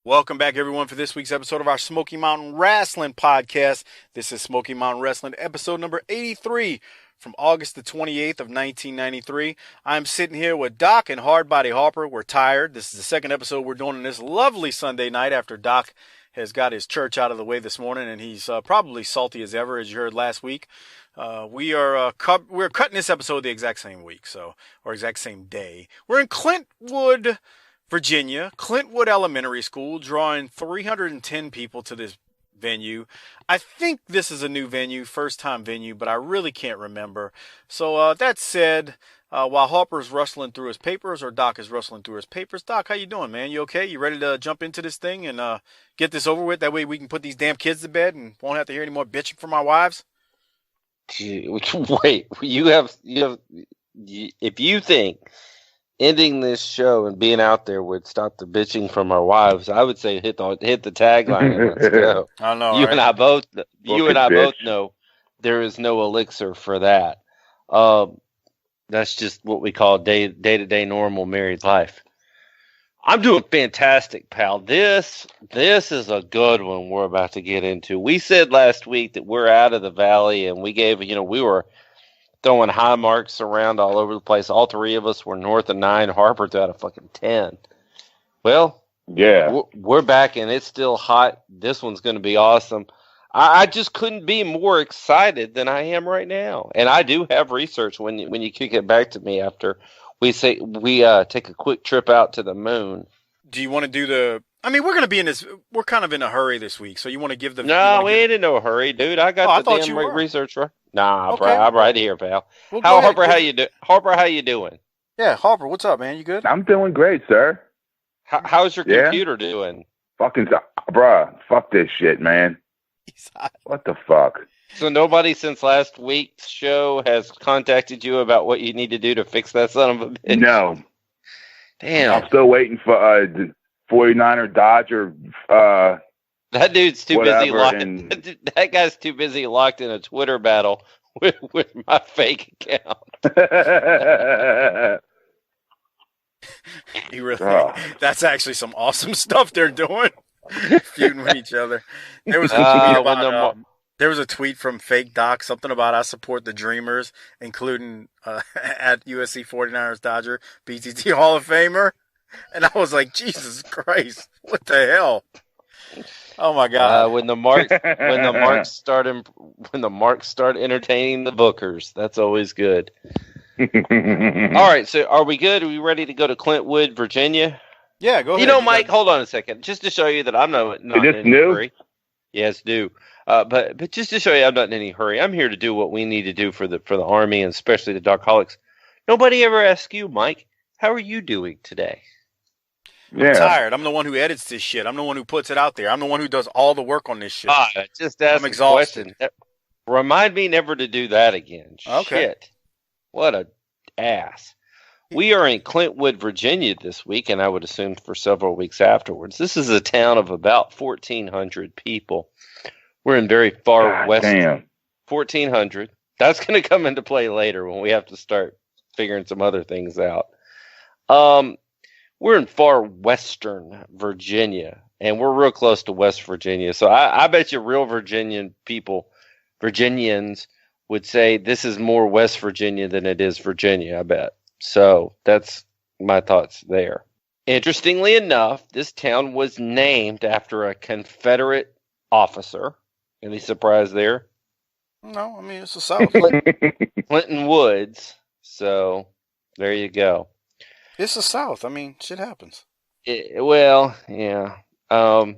Welcome back, everyone, for this week's episode of our Smoky Mountain Wrestling podcast. This is Smoky Mountain Wrestling, episode number 83 from August the 28th of 1993. I'm sitting here with Doc and Hardbody Harper. We're tired. This is the second episode we're doing on this lovely Sunday night after Doc has got his church out of the way this morning, and he's probably salty as ever, as you heard last week. We're cutting this episode the exact same week, or exact same day. We're in Clintwood, Virginia, Clintwood Elementary School, drawing 310 people to this venue. I think this is a new venue, first-time venue, but I really can't remember. So that said, while Harper's rustling through his papers, or Doc is rustling through his papers, Doc, how you doing, man? You okay? You ready to jump into this thing and get this over with? That way we can put these damn kids to bed and won't have to hear any more bitching from our wives? Wait, if you think ending this show and being out there would stop the bitching from our wives, I would say hit the tagline and let's go. I know. You right? and I both know there is no elixir for that. That's just what we call day-to-day normal married life. I'm doing fantastic, pal. This is a good one we're about to get into. We said last week that we're out of the valley, and we gave, we were throwing high marks around all over the place. All three of us were north of 9. Harper's out of fucking 10. Well, yeah, we're back, and it's still hot. This one's going to be awesome. I just couldn't be more excited than I am right now. And I do have research when you kick it back to me after we take a quick trip out to the moon. Do you want to do the... I mean, we're going to be in this... We're kind of in a hurry this week, so you want to give the... No, we ain't in no hurry, dude. I got the damn research right. Nah, okay. Bro, I'm right here, pal. Well, Harper, how you do? Harper, how you doing? Yeah, Harper, what's up, man? You good? I'm doing great, sir. How's your computer doing? Fucking, bruh, fuck this shit, man. What the fuck? So nobody since last week's show has contacted you about what you need to do to fix that son of a bitch? No. Damn. I'm still waiting for 49er Dodger. That dude's too busy locked. That guy's too busy locked in a Twitter battle with my fake account. You really? That's actually some awesome stuff they're doing. Feuding with each other. There was a tweet about, there was a tweet from Fake Doc, something about I support the Dreamers, including at USC 49ers Dodger BTT Hall of Famer, and I was like, Jesus Christ, what the hell? Oh my God! When the marks start entertaining the bookers, that's always good. All right, so are we good? Are we ready to go to Clintwood, Virginia? Yeah, go ahead. Mike, hold on a second. Just to show you that I'm not in any hurry. Yes, do. But just to show you I'm not in any hurry. I'm here to do what we need to do for the Army, and especially the Darkholics. Nobody ever asked you, Mike, how are you doing today? I'm tired. I'm the one who edits this shit. I'm the one who puts it out there. I'm the one who does all the work on this shit. Just ask I'm exhausted. Remind me never to do that again. Okay. Shit. What a ass. We are in Clintwood, Virginia this week, and I would assume for several weeks afterwards. This is a town of about 1,400 people. We're in very far west. Damn. 1,400. That's going to come into play later when we have to start figuring some other things out. We're in far western Virginia, and we're real close to West Virginia. So I bet you real Virginians would say this is more West Virginia than it is Virginia, I bet. So that's my thoughts there. Interestingly enough, this town was named after a Confederate officer. Any surprise there? No, I mean, it's the South. Clinton Woods. So there you go. It's the South. I mean, shit happens. Well, yeah. I'm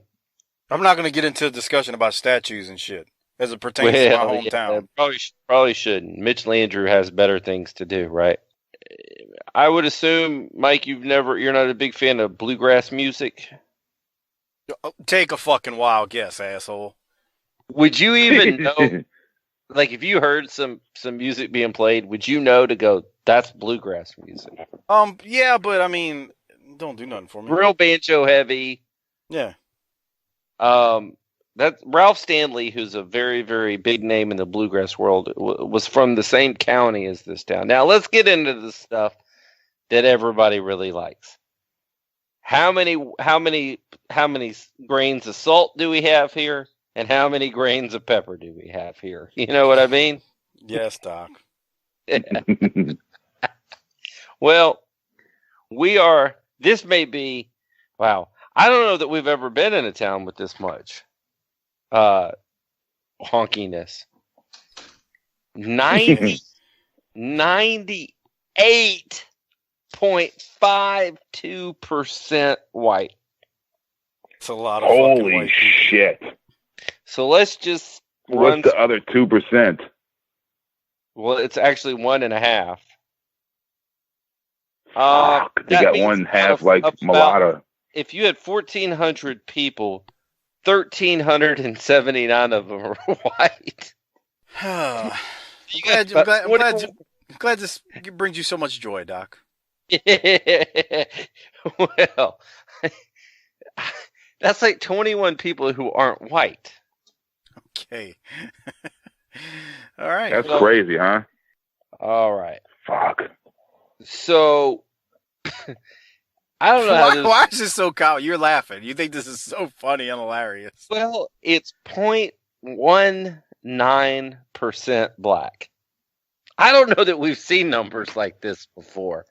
not going to get into a discussion about statues and shit as it pertains to my hometown. Yeah, probably shouldn't. Mitch Landrieu has better things to do, right? I would assume, Mike, you're not a big fan of bluegrass music. Take a fucking wild guess, asshole. Would you even know, like, if you heard some music being played, would you know to go, that's bluegrass music? Yeah, but I mean, don't do nothing for me. Real banjo heavy. Yeah. That's Ralph Stanley, who's a very, very big name in the bluegrass world, was from the same county as this town. Now, let's get into the stuff that everybody really likes. how many grains of salt do we have here, and how many grains of pepper do we have here? You know what I mean? Yes, Doc. Well, this may be, wow. I don't know that we've ever been in a town with this much honkiness. 98.52% white. It's a lot of fucking Holy white people. shit. So let's just What's the other 2%? Well, it's actually 1.5. They got 1.5 like mulatto. If you had 1,400 people, 1,379 of them are white. I'm glad this brings you so much joy, Doc. Well, that's like 21 people who aren't white. Okay. All right. That's crazy, huh? All right. Fuck. So, I don't know why is this so common? You're laughing. You think this is so funny and hilarious. Well, it's 0.19% black. I don't know that we've seen numbers like this before.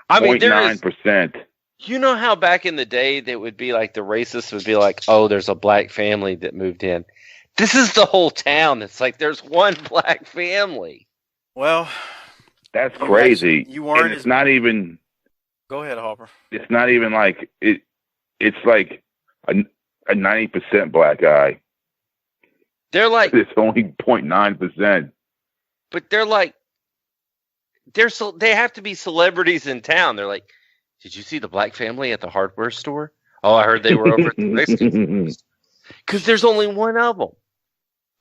I mean, 0.9%. You know how back in the day that would be like the racists would be like, oh, there's a black family that moved in. This is the whole town. It's like there's one black family. Well, that's crazy. You weren't. And it's not even. Go ahead, Harper. It's not even like it. It's like a 90% black guy. They're like it's only 0.9%. But they're like they have to be celebrities in town. They're like, did you see the black family at the hardware store? Oh, I heard they were over at the Mexican store. Because there's only one of them.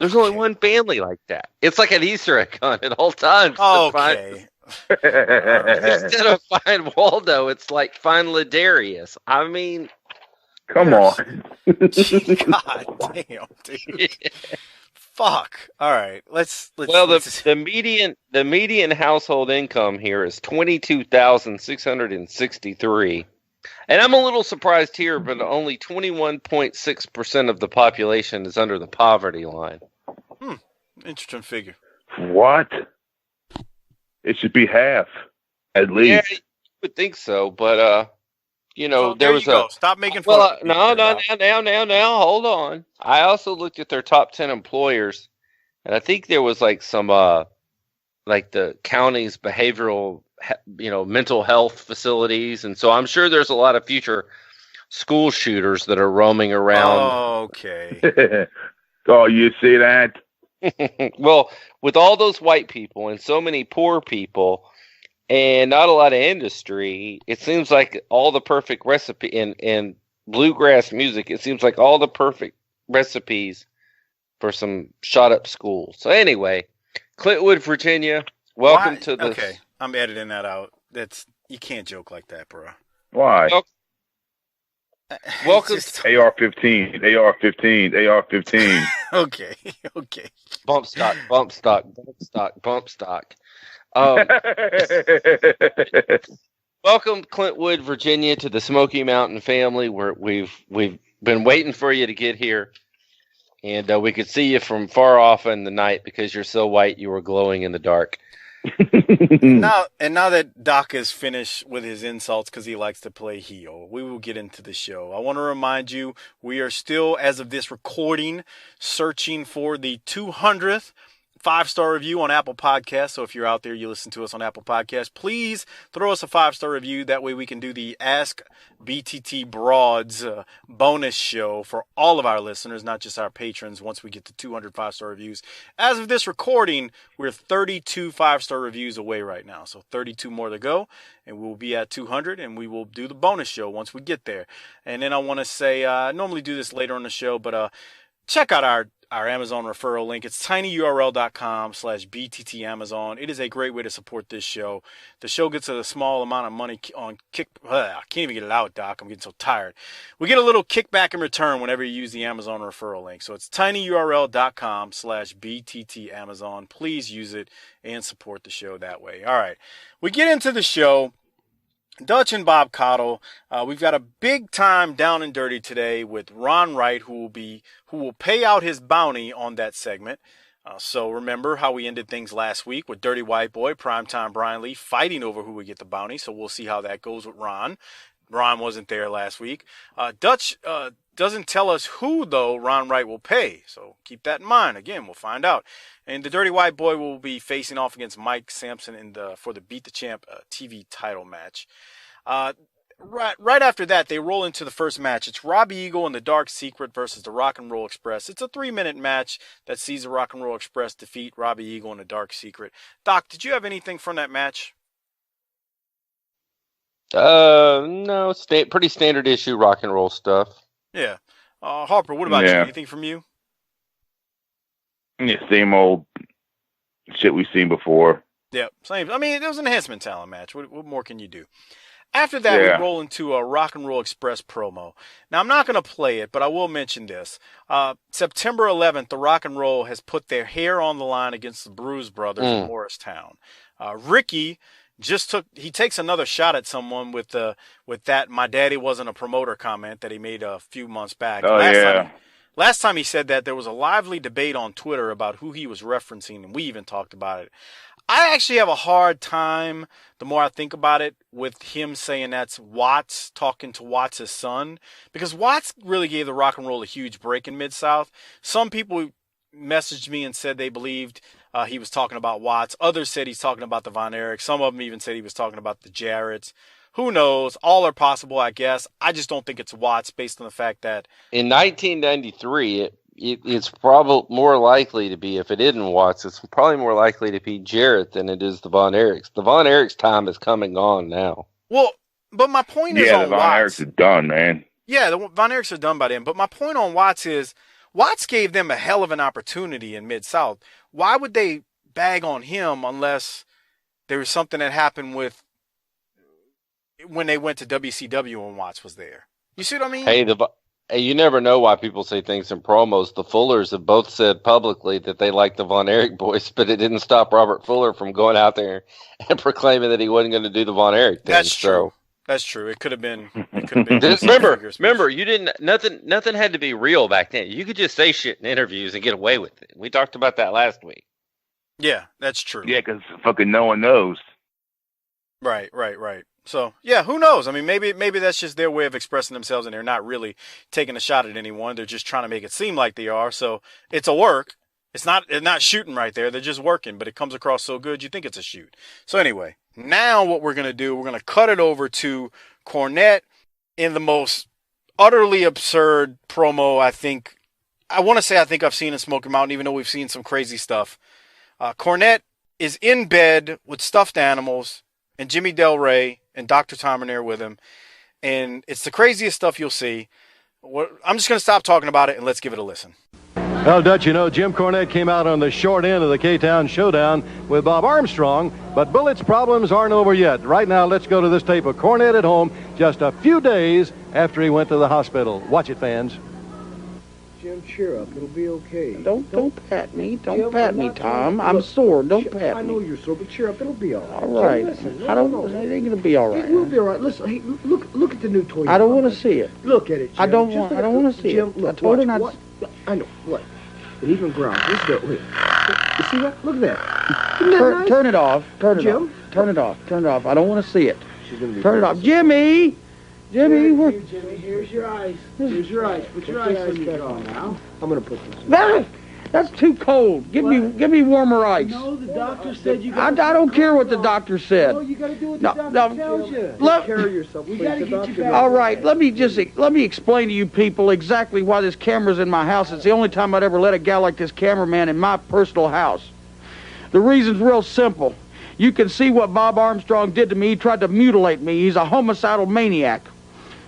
There's only one family like that. It's like an Easter egg hunt at all times. Okay. Instead of find Waldo, it's like find Ladarius. I mean, come on. God damn, dude. Fuck. All right. Let's. Well, the median household income here is $22,663, and I'm a little surprised here, but only 21.6% of the population is under the poverty line. Interesting figure. What? It should be half, at least. Yeah, you would think so, but there was a. Stop making fun. Well, now, hold on. I also looked at their top 10 employers, and I think there was like some, like the county's behavioral, mental health facilities, and so I'm sure there's a lot of future school shooters that are roaming around. Oh, okay. Oh, you see that? Well, with all those white people and so many poor people and not a lot of industry, it seems like all the perfect recipe in bluegrass music, it seems like all the perfect recipes for some shot up schools. So anyway, Clintwood, Virginia, welcome to the... Okay, I'm editing that out. You can't joke like that, bro. Why? Welcome to AR-15, AR-15, AR-15. Okay. Bump stock. Welcome, Clintwood, Virginia, to the Smoky Mountain family. We've been waiting for you to get here, and we could see you from far off in the night because you're so white you were glowing in the dark. Now that Doc is finished with his insults because he likes to play heel, we will get into the show. I want to remind you, we are still, as of this recording, searching for the 200th 5-star review on Apple Podcasts. So if you're out there, you listen to us on Apple Podcasts, please throw us a 5-star review. That way we can do the Ask BTT Broads bonus show for all of our listeners, not just our patrons, once we get to 200 5-star reviews. As of this recording, we're 32 5-star reviews away right now. So 32 more to go, and we'll be at 200, and we will do the bonus show once we get there. And then I want to say, I normally do this later on the show, but check out our Amazon referral link. It's tinyurl.com/BTT Amazon. It is a great way to support this show. The show gets a small amount of money on I can't even get it out, Doc. I'm getting so tired. We get a little kickback in return whenever you use the Amazon referral link. So it's tinyurl.com/BTT Amazon. Please use it and support the show that way. All right. We get into the show. Dutch and Bob Cottle. We've got a big time down and dirty today with Ron Wright, who will pay out his bounty on that segment. So remember how we ended things last week with Dirty White Boy, Primetime Brian Lee fighting over who would get the bounty. So we'll see how that goes with Ron. Ron wasn't there last week. Dutch doesn't tell us who, though, Ron Wright will pay. So keep that in mind. Again, we'll find out. And the Dirty White Boy will be facing off against Mike Sampson for the Beat the Champ TV title match. Right after that, they roll into the first match. It's Robbie Eagle and the Dark Secret versus the Rock and Roll Express. It's a 3-minute match that sees the Rock and Roll Express defeat Robbie Eagle and the Dark Secret. Doc, did you have anything from that match? No, pretty standard issue rock and roll stuff. Yeah. Harper, what about you? Anything from you? Yeah, same old shit we've seen before. Yeah, same. I mean, it was an enhancement talent match. What more can you do? After that, we roll into a Rock and Roll Express promo. Now, I'm not going to play it, but I will mention this. September 11th, the Rock and Roll has put their hair on the line against the Bruise Brothers in Morristown. Ricky takes another shot at someone with that "my daddy wasn't a promoter" comment that he made a few months back. Last time he said that, there was a lively debate on Twitter about who he was referencing, and we even talked about it. I actually have a hard time, the more I think about it, with him saying that's Watts talking to Watts' son, because Watts really gave the Rock and Roll a huge break in Mid-South. Some people messaged me and said they believed he was talking about Watts. Others said he's talking about the Von Erichs. Some of them even said he was talking about the Jarretts. Who knows? All are possible, I guess. I just don't think it's Watts based on the fact that in 1993, it's probably more likely to be, if it isn't Watts, it's probably more likely to be Jarrett than it is the Von Erichs. The Von Erichs' time is come and gone now. Well, but my point is on the Von Watts. Erichs are done, man. Yeah, the Von Erichs are done by then. But my point on Watts is Watts gave them a hell of an opportunity in Mid-South. Why would they bag on him unless there was something that happened with when they went to WCW and Watts was there? You see what I mean? Hey, you never know why people say things in promos. The Fullers have both said publicly that they like the Von Erich boys, but it didn't stop Robert Fuller from going out there and proclaiming that he wasn't going to do the Von Erich thing. That's true. That's true. It could have been. Remember, you didn't. Nothing had to be real back then. You could just say shit in interviews and get away with it. We talked about that last week. Yeah, that's true. Yeah, because fucking no one knows. Right. So, yeah, who knows? I mean, maybe that's just their way of expressing themselves, and they're not really taking a shot at anyone. They're just trying to make it seem like they are. So it's a work. They're not shooting right there. They're just working, but it comes across so good you think it's a shoot. So anyway, now what we're going to do, we're going to cut it over to Cornette in the most utterly absurd promo I think I've seen in Smoky Mountain, even though we've seen some crazy stuff. Cornette is in bed with stuffed animals and Jimmy Del Rey and Dr. Tom are there with him. And it's the craziest stuff you'll see. I'm just going to stop talking about it and let's give it a listen. Well, Dutch, you know, Jim Cornette came out on the short end of the K-Town showdown with Bob Armstrong, but Bullet's problems aren't over yet. Right now, let's go to this tape of Cornette at home just a few days after he went to the hospital. Watch it, fans. Jim, cheer up. It'll be okay. Don't pat me. Don't pat me, Tom. I'm sore. Don't pat me. I know you're sore, but cheer up. It'll be all right. All right. Listen, It ain't gonna be all right. It will be all right. Listen, hey, look at the new toy. I don't want to see it. Look at it, Jim. I don't want to see Jim, it. Look, I told her not. watch. I know. What? It even growls. Let's go. Look. You see that? Look at that. Isn't that nice? Turn it off. Turn it Jim? off. Turn it off. Turn it off. I don't want to see it. She's gonna be Turn it off. crazy. Jimmy, Here, Jimmy, here's your eyes. Here's your eyes. Put your eyes on your jaw now. I'm gonna put this. That's too cold. Give me warmer ice. No, the doctor said you I got. don't care what the doctor said. No, you gotta do what the doctor tells you. Take care of yourself. We gotta get you back. All right, let me explain to you people exactly why this camera's in my house. It's the only time I'd ever let a guy like this cameraman in my personal house. The reason's real simple. You can see what Bob Armstrong did to me. He tried to mutilate me. He's a homicidal maniac.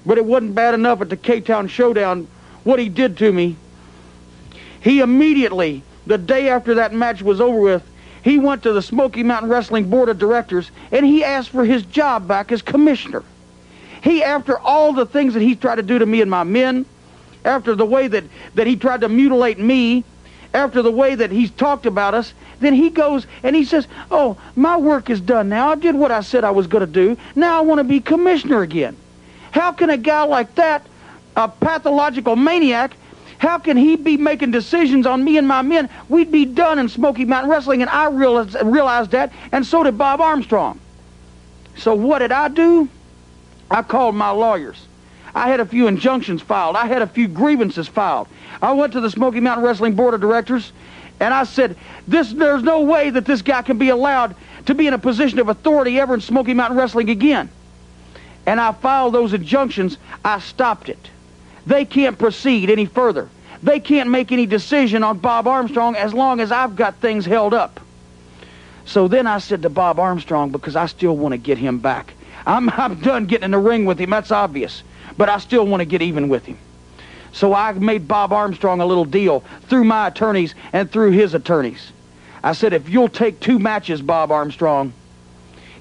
But it wasn't bad enough at the K-Town showdown what he did to me. He immediately, the day after that match was over with, he went to the Smoky Mountain Wrestling Board of Directors and he asked for his job back as commissioner. After all the things that he tried to do to me and my men, after the way that he tried to mutilate me after the way that he's talked about us, then he goes and he says, oh, my work is done now. I did what I said I was going to do. Now I want to be commissioner again. How can a guy like that, a pathological maniac, how can he be making decisions on me and my men? We'd be done in Smoky Mountain Wrestling, and I realized that, and so did Bob Armstrong. So what did I do? I called my lawyers. I had a few injunctions filed. I had a few grievances filed. I went to the Smoky Mountain Wrestling Board of Directors, and I said, there's no way that this guy can be allowed to be in a position of authority ever in Smoky Mountain Wrestling again. And I filed those injunctions. I stopped it. They can't proceed any further. They can't make any decision on Bob Armstrong as long as I've got things held up. So then I said to Bob Armstrong, because I still want to get him back. I'm done getting in the ring with him, that's obvious. But I still want to get even with him. So I made Bob Armstrong a little deal through my attorneys and through his attorneys. I said, if you'll take 2 matches, Bob Armstrong,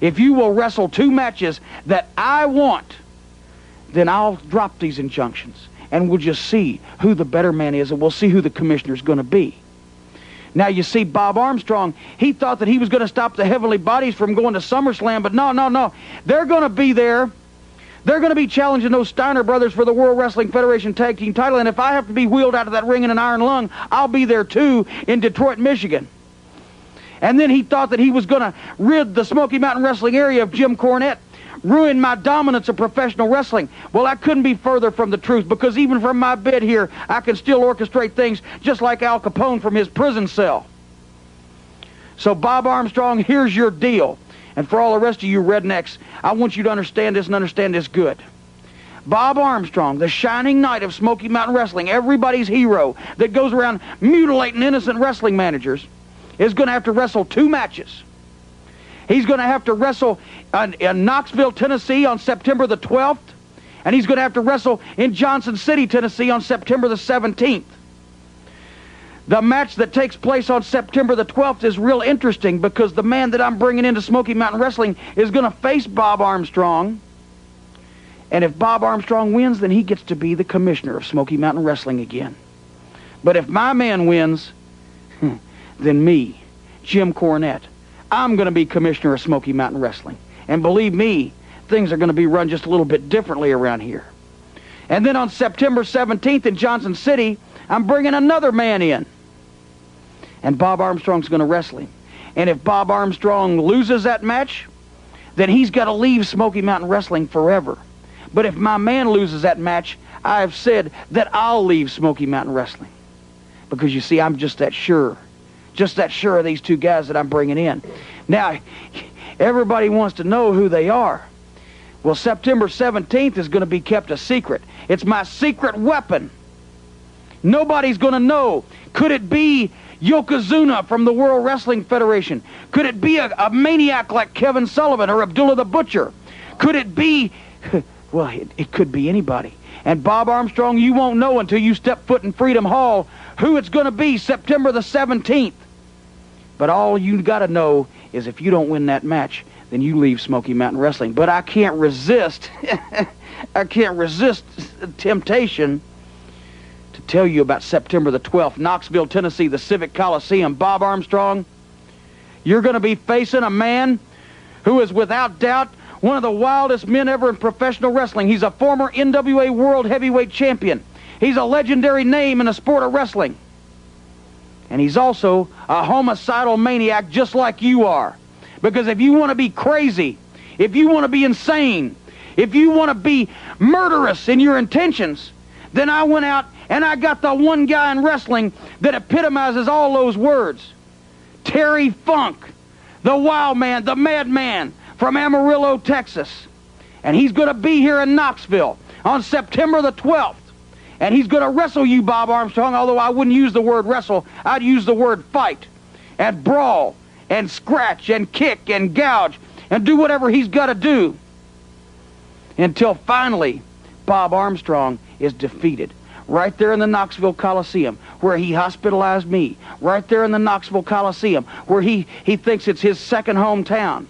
if you will wrestle 2 matches that I want, then I'll drop these injunctions. And we'll just see who the better man is, and we'll see who the commissioner's going to be. Now, you see, Bob Armstrong, he thought that he was going to stop the Heavenly Bodies from going to SummerSlam, but no. They're going to be there. They're going to be challenging those Steiner brothers for the World Wrestling Federation Tag Team title, and if I have to be wheeled out of that ring in an iron lung, I'll be there too in Detroit, Michigan. And then he thought that he was going to rid the Smoky Mountain Wrestling area of Jim Cornette, ruin my dominance of professional wrestling. Well, that couldn't be further from the truth, because even from my bed here, I can still orchestrate things just like Al Capone from his prison cell. So, Bob Armstrong, here's your deal. And for all the rest of you rednecks, I want you to understand this and understand this good. Bob Armstrong, the shining knight of Smoky Mountain Wrestling, everybody's hero that goes around mutilating innocent wrestling managers, is going to have to wrestle 2 matches. He's going to have to wrestle in Knoxville, Tennessee on September the 12th, and he's going to have to wrestle in Johnson City, Tennessee on September the 17th. The match that takes place on September the 12th is real interesting, because the man that I'm bringing into Smoky Mountain Wrestling is going to face Bob Armstrong, and if Bob Armstrong wins, then he gets to be the commissioner of Smoky Mountain Wrestling again. But if my man wins, then me, Jim Cornette, I'm going to be commissioner of Smoky Mountain Wrestling. And believe me, things are going to be run just a little bit differently around here. And then on September 17th in Johnson City, I'm bringing another man in. And Bob Armstrong's going to wrestle him. And if Bob Armstrong loses that match, then he's got to leave Smoky Mountain Wrestling forever. But if my man loses that match, I've said that I'll leave Smoky Mountain Wrestling. Because you see, I'm just that sure. Just that sure of these 2 guys that I'm bringing in. Now, everybody wants to know who they are. Well, September 17th is going to be kept a secret. It's my secret weapon. Nobody's going to know. Could it be Yokozuna from the World Wrestling Federation? Could it be a maniac like Kevin Sullivan or Abdullah the Butcher? Could it be... Well, it could be anybody. And Bob Armstrong, you won't know until you step foot in Freedom Hall who it's going to be September the 17th. But all you got to know is if you don't win that match, then you leave Smoky Mountain Wrestling. But I can't resist, I can't resist the temptation to tell you about September the 12th, Knoxville, Tennessee, the Civic Coliseum. Bob Armstrong, you're going to be facing a man who is without doubt one of the wildest men ever in professional wrestling. He's a former NWA World Heavyweight Champion. He's a legendary name in the sport of wrestling. And he's also a homicidal maniac just like you are. Because if you want to be crazy, if you want to be insane, if you want to be murderous in your intentions, then I went out and I got the one guy in wrestling that epitomizes all those words. Terry Funk, the wild man, the madman from Amarillo, Texas. And he's going to be here in Knoxville on September the 12th. And he's going to wrestle you, Bob Armstrong, although I wouldn't use the word wrestle. I'd use the word fight and brawl and scratch and kick and gouge and do whatever he's got to do until finally Bob Armstrong is defeated. Right there in the Knoxville Coliseum where he hospitalized me. Right there in the Knoxville Coliseum where he thinks it's his second hometown.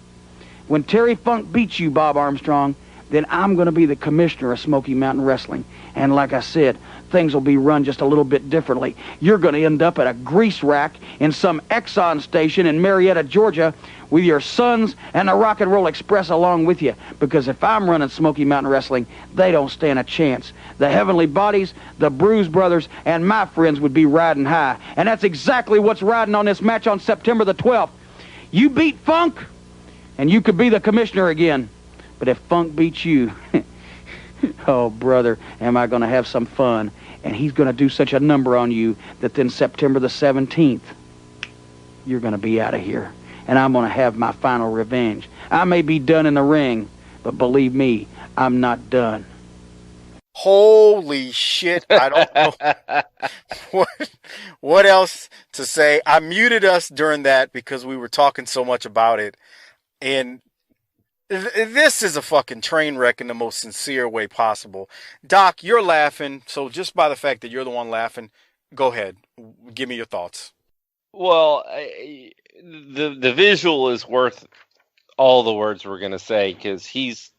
When Terry Funk beats you, Bob Armstrong, then I'm going to be the commissioner of Smoky Mountain Wrestling. And like I said, things will be run just a little bit differently. You're going to end up at a grease rack in some Exxon station in Marietta, Georgia, with your sons and the Rock and Roll Express along with you. Because if I'm running Smoky Mountain Wrestling, they don't stand a chance. The Heavenly Bodies, the Bruise Brothers, and my friends would be riding high. And that's exactly what's riding on this match on September the 12th. You beat Funk, and you could be the commissioner again. But if Funk beats you, oh, brother, am I going to have some fun. And he's going to do such a number on you that then September the 17th, you're going to be out of here. And I'm going to have my final revenge. I may be done in the ring, but believe me, I'm not done. Holy shit. I don't know what else to say. I muted us during that because we were talking so much about it. And this is a fucking train wreck in the most sincere way possible. Doc, you're laughing, so just by the fact that you're the one laughing, go ahead. Give me your thoughts. Well, the visual is worth all the words we're going to say, because he's,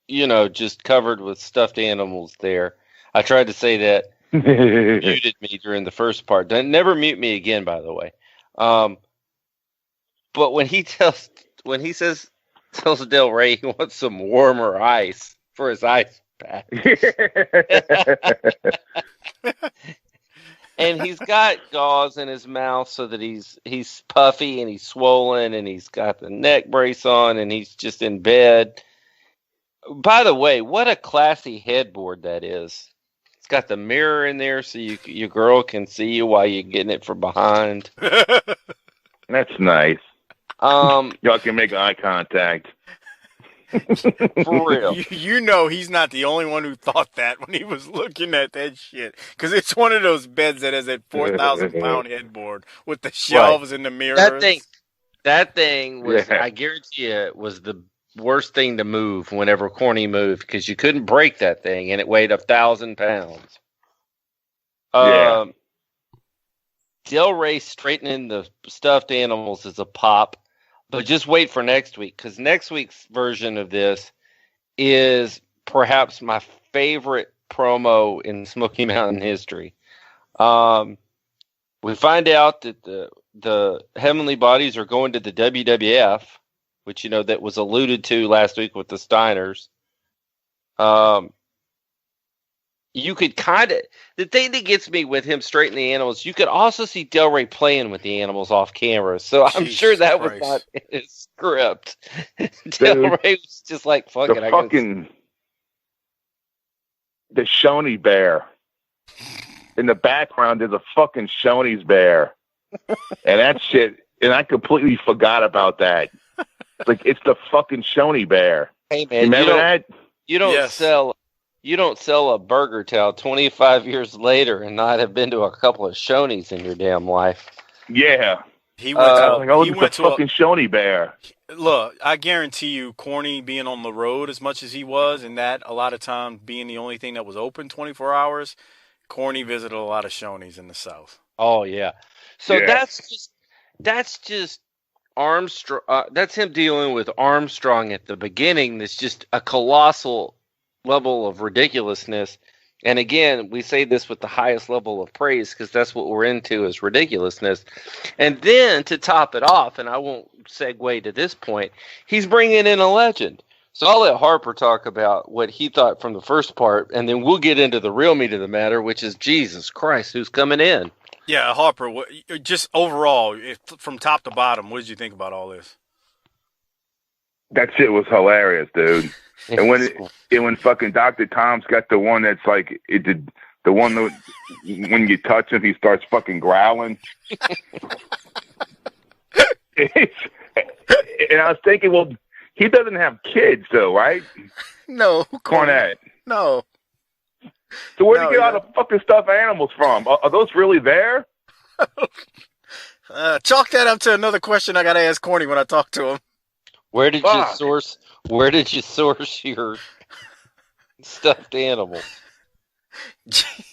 just covered with stuffed animals there. I tried to say that. Muted me during the first part. Never mute me again, by the way. But when he tells Del Rey he wants some warmer ice for his ice pack. And he's got gauze in his mouth so that he's puffy and he's swollen, and he's got the neck brace on, and he's just in bed. By the way, what a classy headboard that is. It's got the mirror in there so your girl can see you while you're getting it from behind. That's nice. Y'all can make eye contact. For real. He's not the only one who thought that when he was looking at that shit. Because it's one of those beds that has that 4,000-pound headboard with the shelves and the mirrors. That thing was, I guarantee you, was the worst thing to move whenever Corny moved, because you couldn't break that thing, and it weighed 1,000 pounds. Del Rey straightening the stuffed animals is a pop. But just wait for next week, because next week's version of this is perhaps my favorite promo in Smoky Mountain history. We find out that the Heavenly Bodies are going to the WWF, which, that was alluded to last week with the Steiners. You could the thing that gets me with him straightening the animals, you could also see Del Rey playing with the animals off camera. So I'm sure that was not in his script. Del Rey was just like, fuck it. The Shoney bear. In the background, there's a fucking Shoney's bear. And that shit, and I completely forgot about that. It's the fucking Shoney bear. Hey, man. Remember that? You don't sell a burger towel 25 years later and not have been to a couple of Shoney's in your damn life. Yeah. He went to a fucking Shoney bear. Look, I guarantee you, Corny being on the road as much as he was, and that a lot of time being the only thing that was open 24 hours, Corny visited a lot of Shoney's in the South. Oh, yeah. So that's just Armstrong. That's him dealing with Armstrong at the beginning. That's just a colossal level of ridiculousness. And again, we say this with the highest level of praise because that's what we're into, is ridiculousness. And then to top it off, and I won't segue to this point, he's bringing in a legend. So I'll let Harper talk about what he thought from the first part, and then we'll get into the real meat of the matter, which is Jesus Christ, who's coming in. Yeah, Harper, just overall, from top to bottom, what did you think about all this? That shit was hilarious, dude. And when fucking Dr. Tom's got the one that's like the one that when you touch him he starts fucking growling. And I was thinking, well, he doesn't have kids though, right? No, Cornette. No. So where'd he get all the fucking stuffed animals from? Are those really there? Chalk that up to another question I gotta ask Corny when I talk to him. Where did you source your stuffed animal?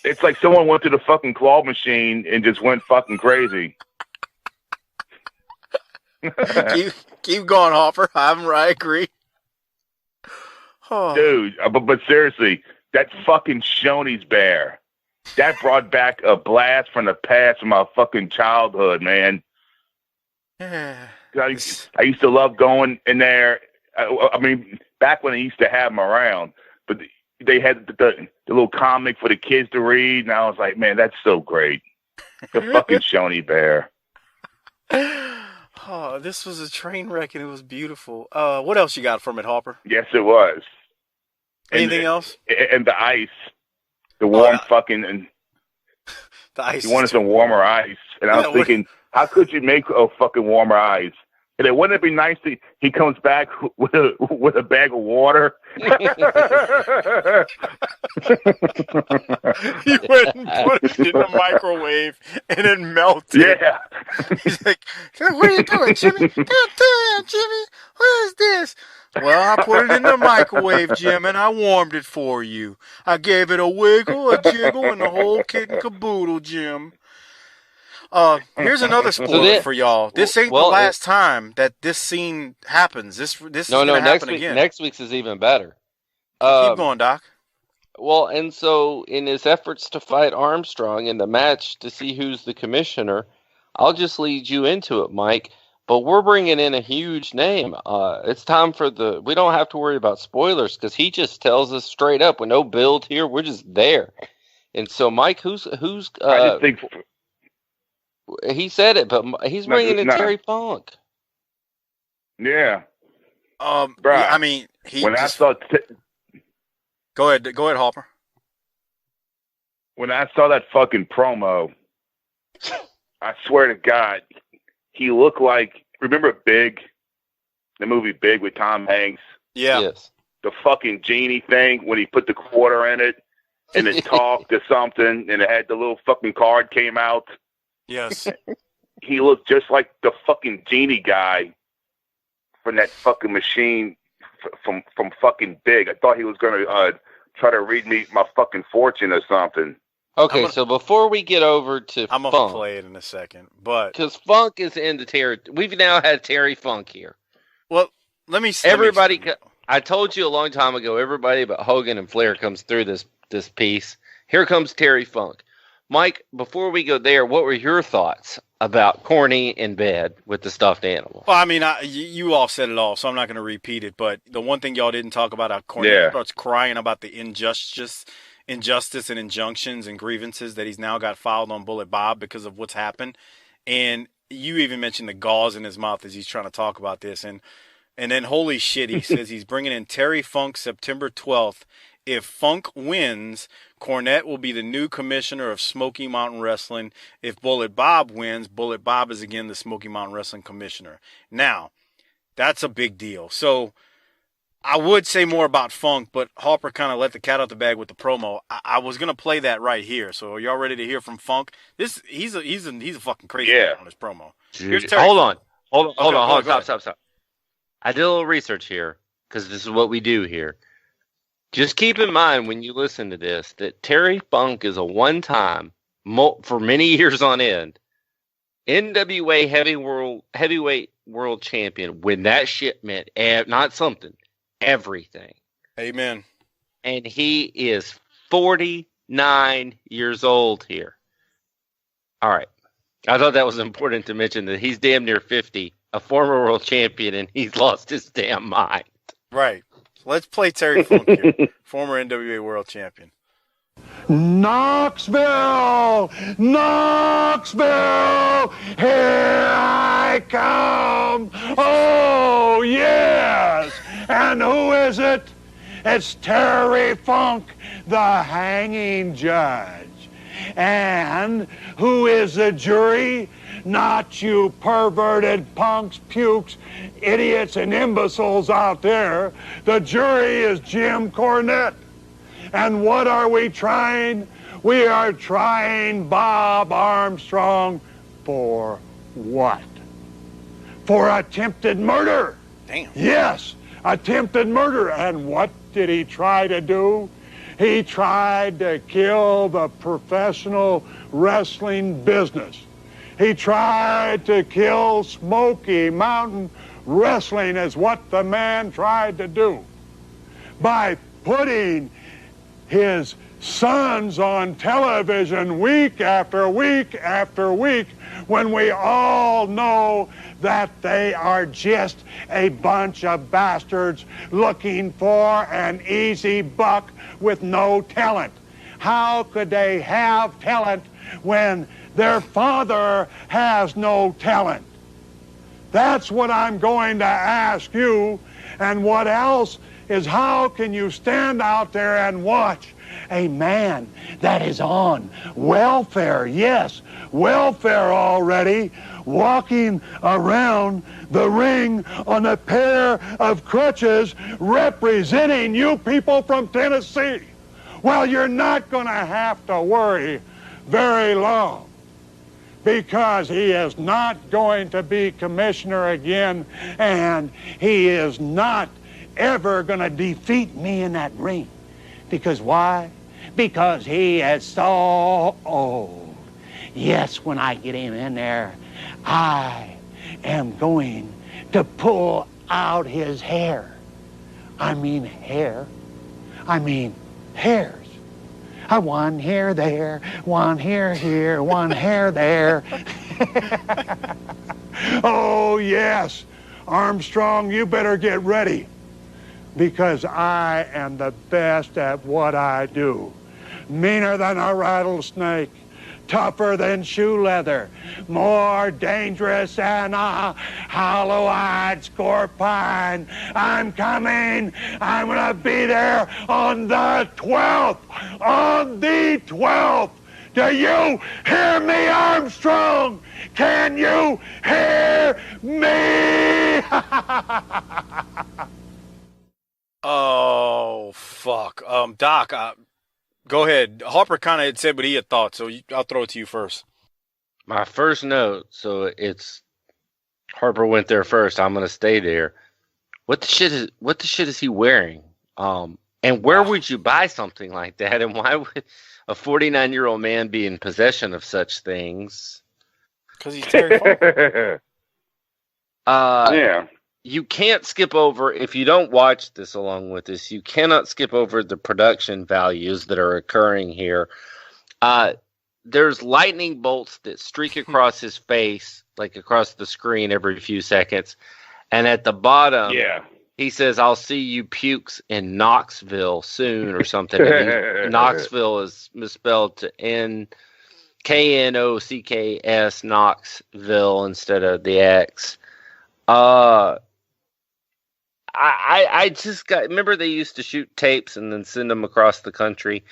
It's like someone went to the fucking claw machine and just went fucking crazy. keep going, Harper. I agree. Oh. Dude, but seriously, that fucking Shoney's bear. that brought back a blast from the past from my fucking childhood, man. I used to love going in there. I mean, back when I used to have them around, but they had the little comic for the kids to read, and I was like, man, that's so great. The fucking Shoney Bear. Oh, this was a train wreck, and it was beautiful. What else you got from it, Harper? Yes, it was. Anything else? And the ice. The warm fucking... And the ice. You wanted some warmer ice. And I was thinking, how could you make a fucking warmer ice? And then wouldn't it be nice that he comes back with a bag of water? He went and put it in the microwave, and it melted. Yeah. He's like, what are you doing, Jimmy? Don't do that, Jimmy. What is this? Well, I put it in the microwave, Jim, and I warmed it for you. I gave it a wiggle, a jiggle, and the whole kit and caboodle, Jim. Here's another spoiler for y'all. This ain't the last time that this scene happens. This is gonna happen again. Next week's is even better. Keep going, Doc. Well, and so in his efforts to fight Armstrong in the match to see who's the commissioner, I'll just lead you into it, Mike. But we're bringing in a huge name. It's time for we don't have to worry about spoilers because he just tells us straight up with no build here. We're just there. And so, Mike, who's I just think... He said it, but he's bringing in Terry Funk. Yeah. Bruh, I mean, I saw... Go ahead, Hopper. When I saw that fucking promo, I swear to God, he looked like... Remember Big? The movie Big with Tom Hanks? Yeah. Yes. The fucking genie thing when he put the quarter in it and it talked or something and it had the little fucking card came out. Yes. He looked just like the fucking genie guy from that fucking machine from fucking Big. I thought he was going to try to read me my fucking fortune or something. Okay, so before we get over to I'm going to play it in a second, but... Because Funk is in the Terry... We've now had Terry Funk here. Well, let me... Everybody... I told you a long time ago, everybody but Hogan and Flair comes through this piece. Here comes Terry Funk. Mike, before we go there, what were your thoughts about Corny in bed with the stuffed animal? Well, I mean, you all said it all, so I'm not going to repeat it. But the one thing y'all didn't talk about, how Corny starts crying about the injustice and injunctions and grievances that he's now got filed on Bullet Bob because of what's happened. And you even mentioned the gauze in his mouth as he's trying to talk about this. And then, holy shit, he says he's bringing in Terry Funk September 12th. If Funk wins, Cornette will be the new commissioner of Smoky Mountain Wrestling. If Bullet Bob wins, Bullet Bob is again the Smoky Mountain Wrestling commissioner. Now, that's a big deal. So, I would say more about Funk, but Harper kind of let the cat out the bag with the promo. I was gonna play that right here. So, are y'all ready to hear from Funk? He's a fucking crazy man on this promo. Hold on. Stop. I did a little research here because this is what we do here. Just keep in mind when you listen to this that Terry Funk is a one-time, for many years on end, NWA heavyweight world champion when that shit meant not something, everything. Amen. And he is 49 years old here. All right. I thought that was important to mention that he's damn near 50, a former world champion, and he's lost his damn mind. Right. Let's play Terry Funk here, former NWA World Champion. Knoxville! Here I come! Oh, yes! And who is it? It's Terry Funk, the hanging judge. And who is the jury? Not you perverted punks, pukes, idiots, and imbeciles out there. The jury is Jim Cornette. And what are we trying? We are trying Bob Armstrong for what? For attempted murder. Damn. Yes, attempted murder. And what did he try to do? He tried to kill the professional wrestling business. He tried to kill Smoky Mountain Wrestling is what the man tried to do by putting his sons on television week after week after week when we all know that they are just a bunch of bastards looking for an easy buck with no talent? How could they have talent when their father has no talent? That's what I'm going to ask you. And what else is, how can you stand out there and watch a man that is on welfare, yes, welfare already, walking around the ring on a pair of crutches representing you people from Tennessee? Well, you're not going to have to worry very long, because he is not going to be commissioner again, and he is not ever going to defeat me in that ring. Because why? Because he is so old. Yes, when I get him in there, I am going to pull out his hair. I mean hair. I mean hairs. One hair there, one hair here, one hair there. Oh, yes. Armstrong, you better get ready, because I am the best at what I do. Meaner than a rattlesnake, tougher than shoe leather, more dangerous than a hollow-eyed scorpion. I'm coming. I'm going to be there on the 12th. On the 12th. Do you hear me, Armstrong? Can you hear me? Oh, fuck. Doc, go ahead. Harper kind of had said what he had thought, so I'll throw it to you first. My first note, so it's Harper went there first. I'm gonna stay there. What the shit is he wearing? And where would you buy something like that? And why would a 49-year-old man be in possession of such things? Because he's Terry Funk. Yeah. You can't skip over, if you don't watch this along with us, you cannot skip over the production values that are occurring here. There's lightning bolts that streak across his face, like across the screen every few seconds. And at the bottom, he says, "I'll see you pukes in Knoxville soon," or something. Knoxville is misspelled to Knocks, Knoxville, instead of the X. I just remember they used to shoot tapes and then send them across the country.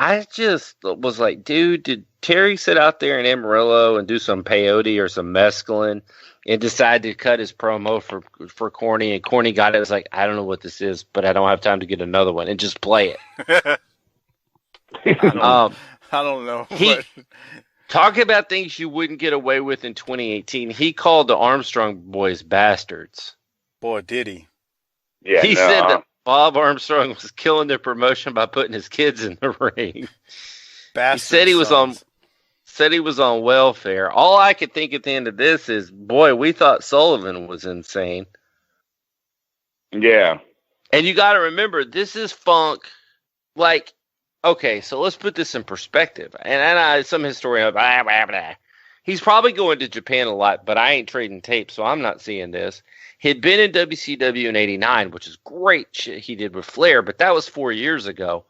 I just was like, dude, did Terry sit out there in Amarillo and do some peyote or some mescaline and decide to cut his promo for Corny? And Corny got it. It was like, I don't know what this is, but I don't have time to get another one, and just play it. I don't know. Talk about things you wouldn't get away with in 2018. He called the Armstrong boys bastards. Boy, did he. Yeah, he said that Bob Armstrong was killing their promotion by putting his kids in the ring. He said he was on welfare. All I could think at the end of this is, boy, we thought Sullivan was insane. Yeah. And you got to remember, this is Funk. Like, okay, so let's put this in perspective. And some historian, he's probably going to Japan a lot, but I ain't trading tapes, so I'm not seeing this. He'd been in WCW in '89, which is great shit he did with Flair, but that was 4 years ago.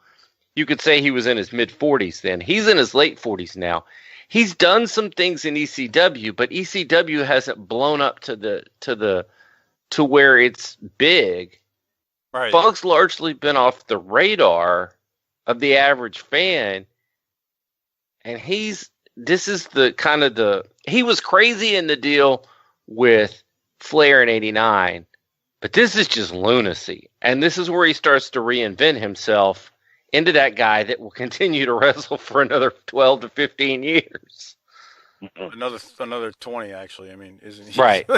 You could say he was in his mid-40s then. He's in his late 40s now. He's done some things in ECW, but ECW hasn't blown up to where it's big. Right. Funk's largely been off the radar of the average fan, and he was crazy in the deal with Flair in '89, but this is just lunacy, and this is where he starts to reinvent himself into that guy that will continue to wrestle for another 12 to 15 years. Another 20, actually. I mean, isn't he? Right.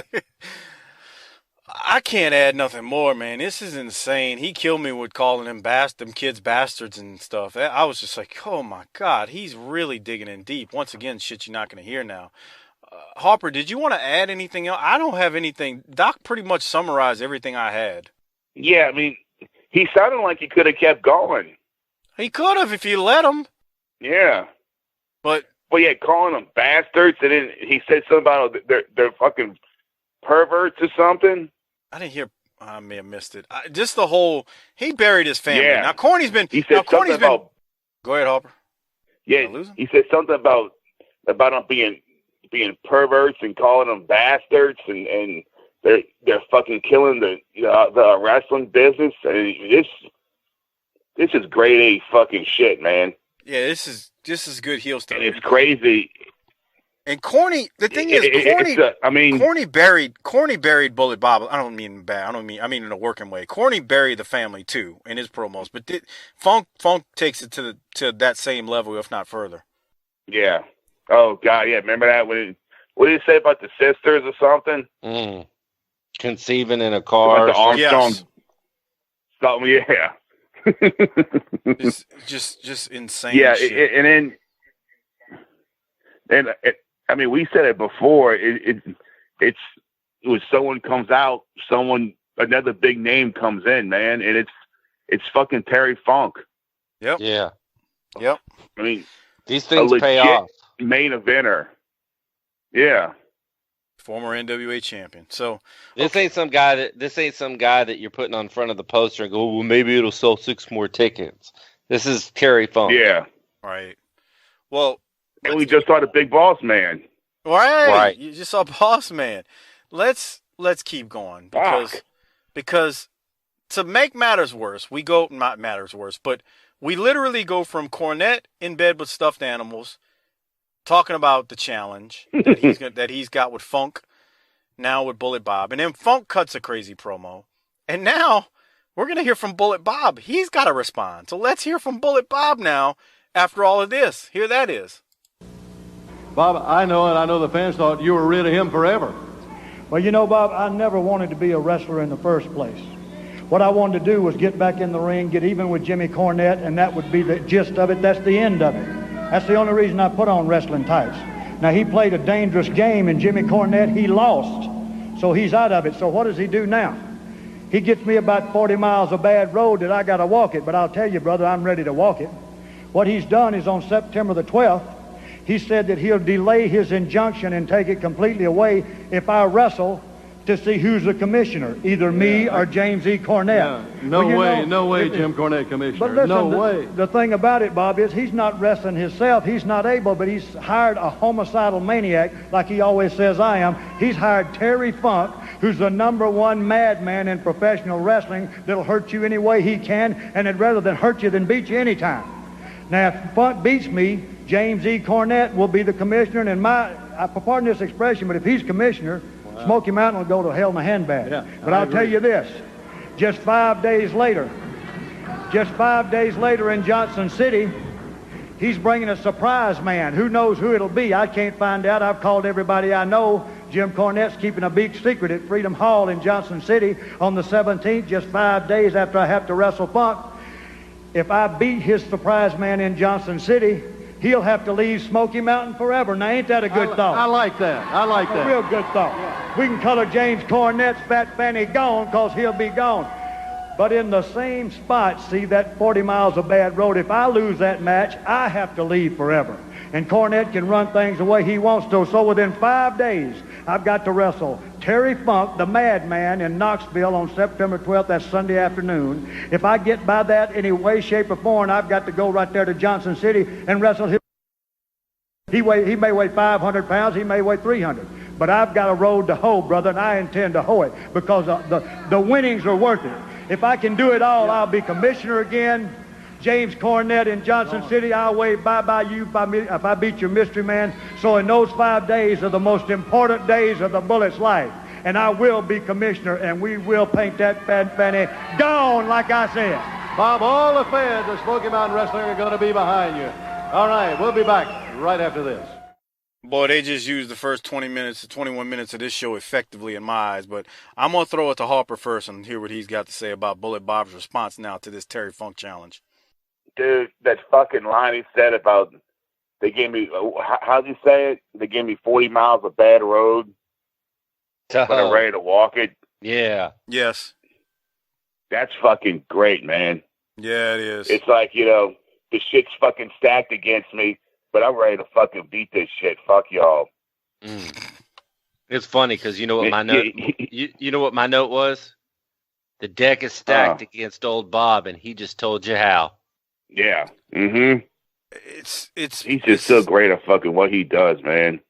I can't add nothing more, man. This is insane. He killed me with calling them kids bastards and stuff. I was just like, oh my God, he's really digging in deep. Once again, shit you're not going to hear now. Harper, did you want to add anything else? I don't have anything. Doc pretty much summarized everything I had. Yeah, I mean, he sounded like he could have kept going. He could have if you let him. Yeah. But yeah, calling them bastards, and then he said something about they're fucking perverts or something. I didn't hear. I may have missed it. Just the whole. He buried his family. Yeah. Now Corny's been. He said something about. Go ahead, Harper. Yeah. He said something about them being perverts and calling them bastards, and they're fucking killing the wrestling business. And this is grade A fucking shit, man. Yeah, this is good heel stuff. And it's crazy. And Corny, the thing is, Corny buried Bullet Bob. I mean in a working way. Corny buried the family too in his promos, but Funk takes it to that same level, if not further. Yeah. Oh God, yeah. Remember that what did he say about the sisters or something? Conceiving in a car. About the Armstrong. Yes. Something, yeah. just insane. Yeah, shit. and I mean, we said it before. It was someone comes out, another big name comes in, man, and it's fucking Terry Funk. Yep. Yeah. Yep. I mean, these things pay off. Main eventer. Yeah. Former NWA champion. So this ain't some guy that you're putting on front of the poster and go, well, maybe it'll sell 6 more tickets. This is Terry Funk. Yeah. Right. Well, and we just saw the Big Boss Man. Right. You just saw Boss Man. Let's keep going because to make matters worse, but we literally go from Cornette in bed with stuffed animals, talking about the challenge that he's got with Funk, now with Bullet Bob, and then Funk cuts a crazy promo, and now we're gonna hear from Bullet Bob. He's got to respond. So let's hear from Bullet Bob now. After all of this, here that is. Bob, I know the fans thought you were rid of him forever. Well, you know, Bob, I never wanted to be a wrestler in the first place. What I wanted to do was get back in the ring, get even with Jimmy Cornette, and that would be the gist of it. That's the end of it. That's the only reason I put on wrestling tights. Now, he played a dangerous game, and Jimmy Cornette, he lost. So he's out of it. So what does he do now? He gets me about 40 miles of bad road that I got to walk it. But I'll tell you, brother, I'm ready to walk it. What he's done is on September the 12th, he said that he'll delay his injunction and take it completely away if I wrestle to see who's the commissioner, either me or James E. Cornette. Yeah. No way, Jim Cornette, commissioner. But listen, no way. The thing about it, Bob, is he's not wrestling himself. He's not able, but he's hired a homicidal maniac, like he always says I am. He's hired Terry Funk, who's the #1 madman in professional wrestling that'll hurt you any way he can, and it'd rather than hurt you than beat you anytime. Now, if Funk beats me, James E. Cornette will be the commissioner, and pardon this expression, but if he's commissioner, Smoky Mountain will go to hell in a handbag. Yeah, but I'll tell you this, just 5 days later in Johnson City, he's bringing a surprise man. Who knows who it'll be? I can't find out. I've called everybody I know. Jim Cornette's keeping a big secret at Freedom Hall in Johnson City on the 17th, just 5 days after I have to wrestle Funk. If I beat his surprise man in Johnson City, he'll have to leave Smoky Mountain forever. Now, ain't that a good thought? I like that. A real good thought. Yeah. We can color James Cornette's fat fanny gone because he'll be gone. But in the same spot, see that 40 miles of bad road, if I lose that match, I have to leave forever. And Cornette can run things the way he wants to. So within 5 days, I've got to wrestle Terry Funk, the madman, in Knoxville on September 12th. That's Sunday afternoon. If I get by that any way, shape, or form, I've got to go right there to Johnson City and wrestle him. He may weigh 500 pounds. He may weigh 300. But I've got a road to hoe, brother, and I intend to hoe it because the winnings are worth it. If I can do it all, I'll be commissioner again. James Cornette in Johnson City, I'll wave bye-bye you if I beat your mystery man. So in those 5 days are the most important days of the Bullet's life. And I will be commissioner, and we will paint that fat fanny gone, like I said. Bob, all the fans of Smoky Mountain Wrestling are going to be behind you. All right, we'll be back right after this. Boy, they just used the first 20 minutes to 21 minutes of this show effectively in my eyes, but I'm going to throw it to Harper first and hear what he's got to say about Bullet Bob's response now to this Terry Funk challenge. Dude, that fucking line he said about they gave me, how'd he say it? They gave me 40 miles of bad road, but I'm ready to walk it. Yeah. Yes. That's fucking great, man. Yeah, it is. It's like, you know, the shit's fucking stacked against me, but I'm ready to fucking beat this shit. Fuck y'all. It's funny because you know what my note. You know what my note was. The deck is stacked against old Bob, and he just told you how. Yeah. Mm-hmm. He's just so great at fucking what he does, man.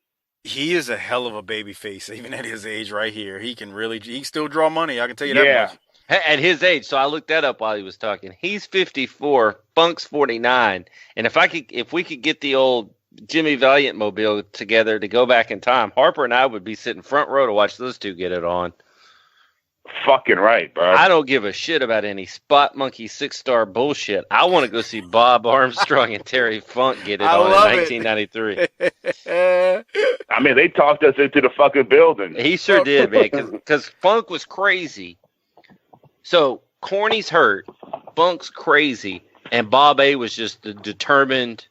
He is a hell of a baby face, even at his age right here. He can still draw money. I can tell you that much. At his age, so I looked that up while he was talking. He's 54, Funk's 49, and if we could get the old Jimmy Valiant mobile together to go back in time, Harper and I would be sitting front row to watch those two get it on. Fucking right, bro. I don't give a shit about any Spot Monkey 6-star bullshit. I want to go see Bob Armstrong and Terry Funk get it on in 1993. I mean, they talked us into the fucking building. He sure did, man, because Funk was crazy. So, Corny's hurt, Funk's crazy, and Bob A was just the determined,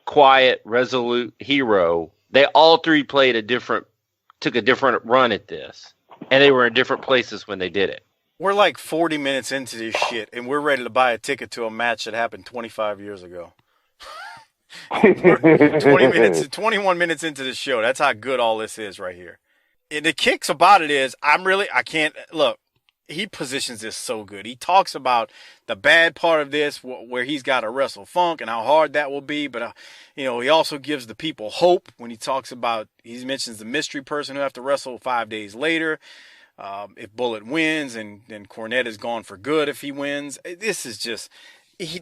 quiet, resolute hero. They all three took a different run at this, and they were in different places when they did it. We're like 40 minutes into this shit, and we're ready to buy a ticket to a match that happened 25 years ago. 21 minutes into the show. That's how good all this is right here. And the kicks about it is, he positions this so good. He talks about the bad part of this, where he's got to wrestle Funk and how hard that will be. But, he also gives the people hope when he mentions the mystery person who have to wrestle 5 days later. If Bullet wins and Cornette is gone for good if he wins. This is just,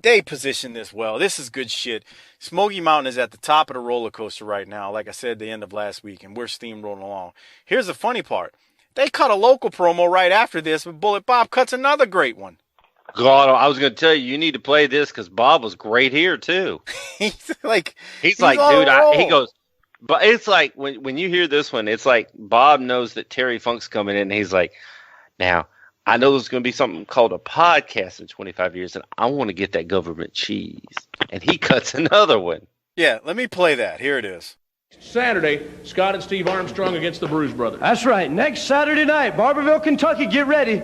they position this well. This is good shit. Smoky Mountain is at the top of the roller coaster right now. Like I said, the end of last week, and we're steamrolling along. Here's the funny part. They cut a local promo right after this, but Bullet Bob cuts another great one. God, I was going to tell you need to play this because Bob was great here too. he's like, dude, he goes, but it's like when you hear this one, it's like Bob knows that Terry Funk's coming in, and he's like, now I know there's going to be something called a podcast in 25 years, and I want to get that government cheese, and he cuts another one. Yeah, let me play that. Here it is. Saturday, Scott and Steve Armstrong against the Bruise Brothers. That's right. Next Saturday night, Barberville, Kentucky, get ready.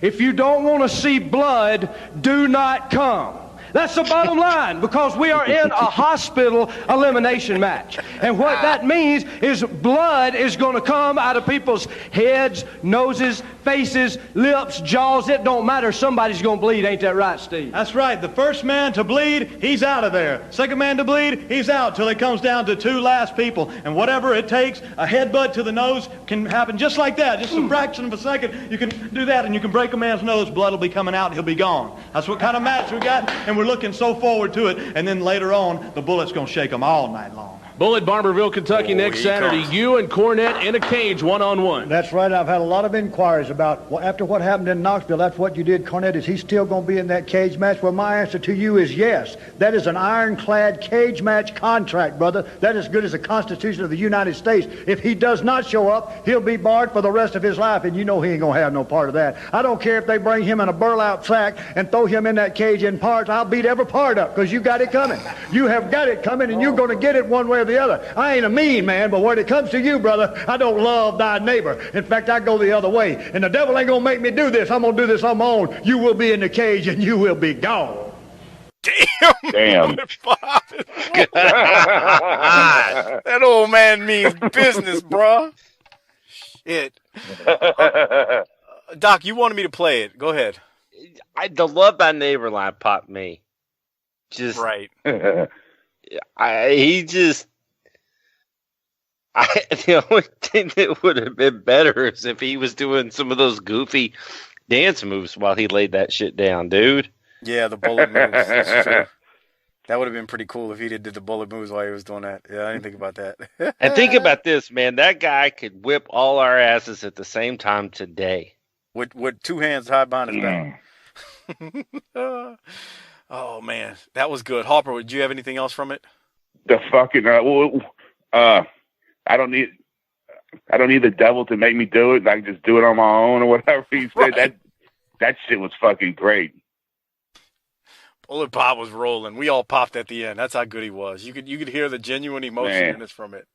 If you don't want to see blood, do not come. That's the bottom line, because we are in a hospital elimination match. And what that means is blood is going to come out of people's heads, noses, faces, lips, jaws. It don't matter. Somebody's going to bleed. Ain't that right, Steve? That's right. The first man to bleed, he's out of there. Second man to bleed, he's out till it comes down to two last people. And whatever it takes, a headbutt to the nose can happen just like that. Just a fraction of a second, you can do that, and you can break a man's nose. Blood will be coming out, and he'll be gone. That's what kind of match we got, and we're looking so forward to it. And then later on, the Bullet's going to shake them all night long. Bullet, Barberville, Kentucky, next Saturday. Comes. You and Cornette in a cage, one-on-one. That's right. I've had a lot of inquiries about, after what happened in Knoxville, that's what you did, Cornette. Is he still going to be in that cage match? Well, my answer to you is yes. That is an ironclad cage match contract, brother. That is good as the Constitution of the United States. If he does not show up, he'll be barred for the rest of his life, and you know he ain't going to have no part of that. I don't care if they bring him in a burlap sack and throw him in that cage in parts. I'll beat every part up, because you got it coming. You have got it coming, and you're going to get it one way or the other. I ain't a mean man, but when it comes to you, brother, I don't love thy neighbor. In fact, I go the other way. And the devil ain't going to make me do this. I'm going to do this on my own. You will be in the cage, and you will be gone. Damn. That old man means business, bro. Shit. Doc, you wanted me to play it. Go ahead. The Love Thy Neighbor line popped me. Just right. The only thing that would have been better is if he was doing some of those goofy dance moves while he laid that shit down, dude. Yeah, the bullet moves. That's true. That would have been pretty cool if he did the bullet moves while he was doing that. Yeah, I didn't think about that. And think about this, man. That guy could whip all our asses at the same time today. With two hands tied behind his back. Oh, man. That was good. Harper, did you have anything else from it? The fucking I don't need the devil to make me do it. I can just do it on my own or whatever he said. Right. That shit was fucking great. Bullet Bob was rolling. We all popped at the end. That's how good he was. You could hear the genuine emotion in this from it.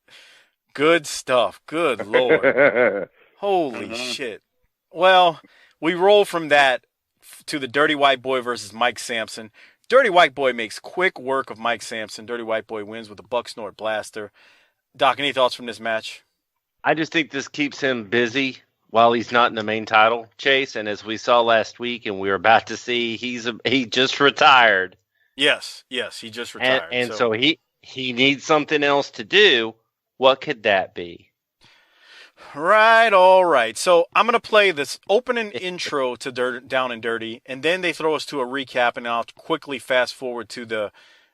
Good stuff. Good Lord. Holy shit. Well, we roll from that to the Dirty White Boy versus Mike Sampson. Dirty White Boy makes quick work of Mike Sampson. Dirty White Boy wins with a buck snort blaster. Doc, any thoughts from this match? I just think this keeps him busy while he's not in the main title chase. And as we saw last week, and we were about to see, he just retired. Yes, he just retired. And so he needs something else to do. What could that be? Right, all right. So I'm going to play this opening intro to Down and Dirty, and then they throw us to a recap, and I'll quickly fast forward to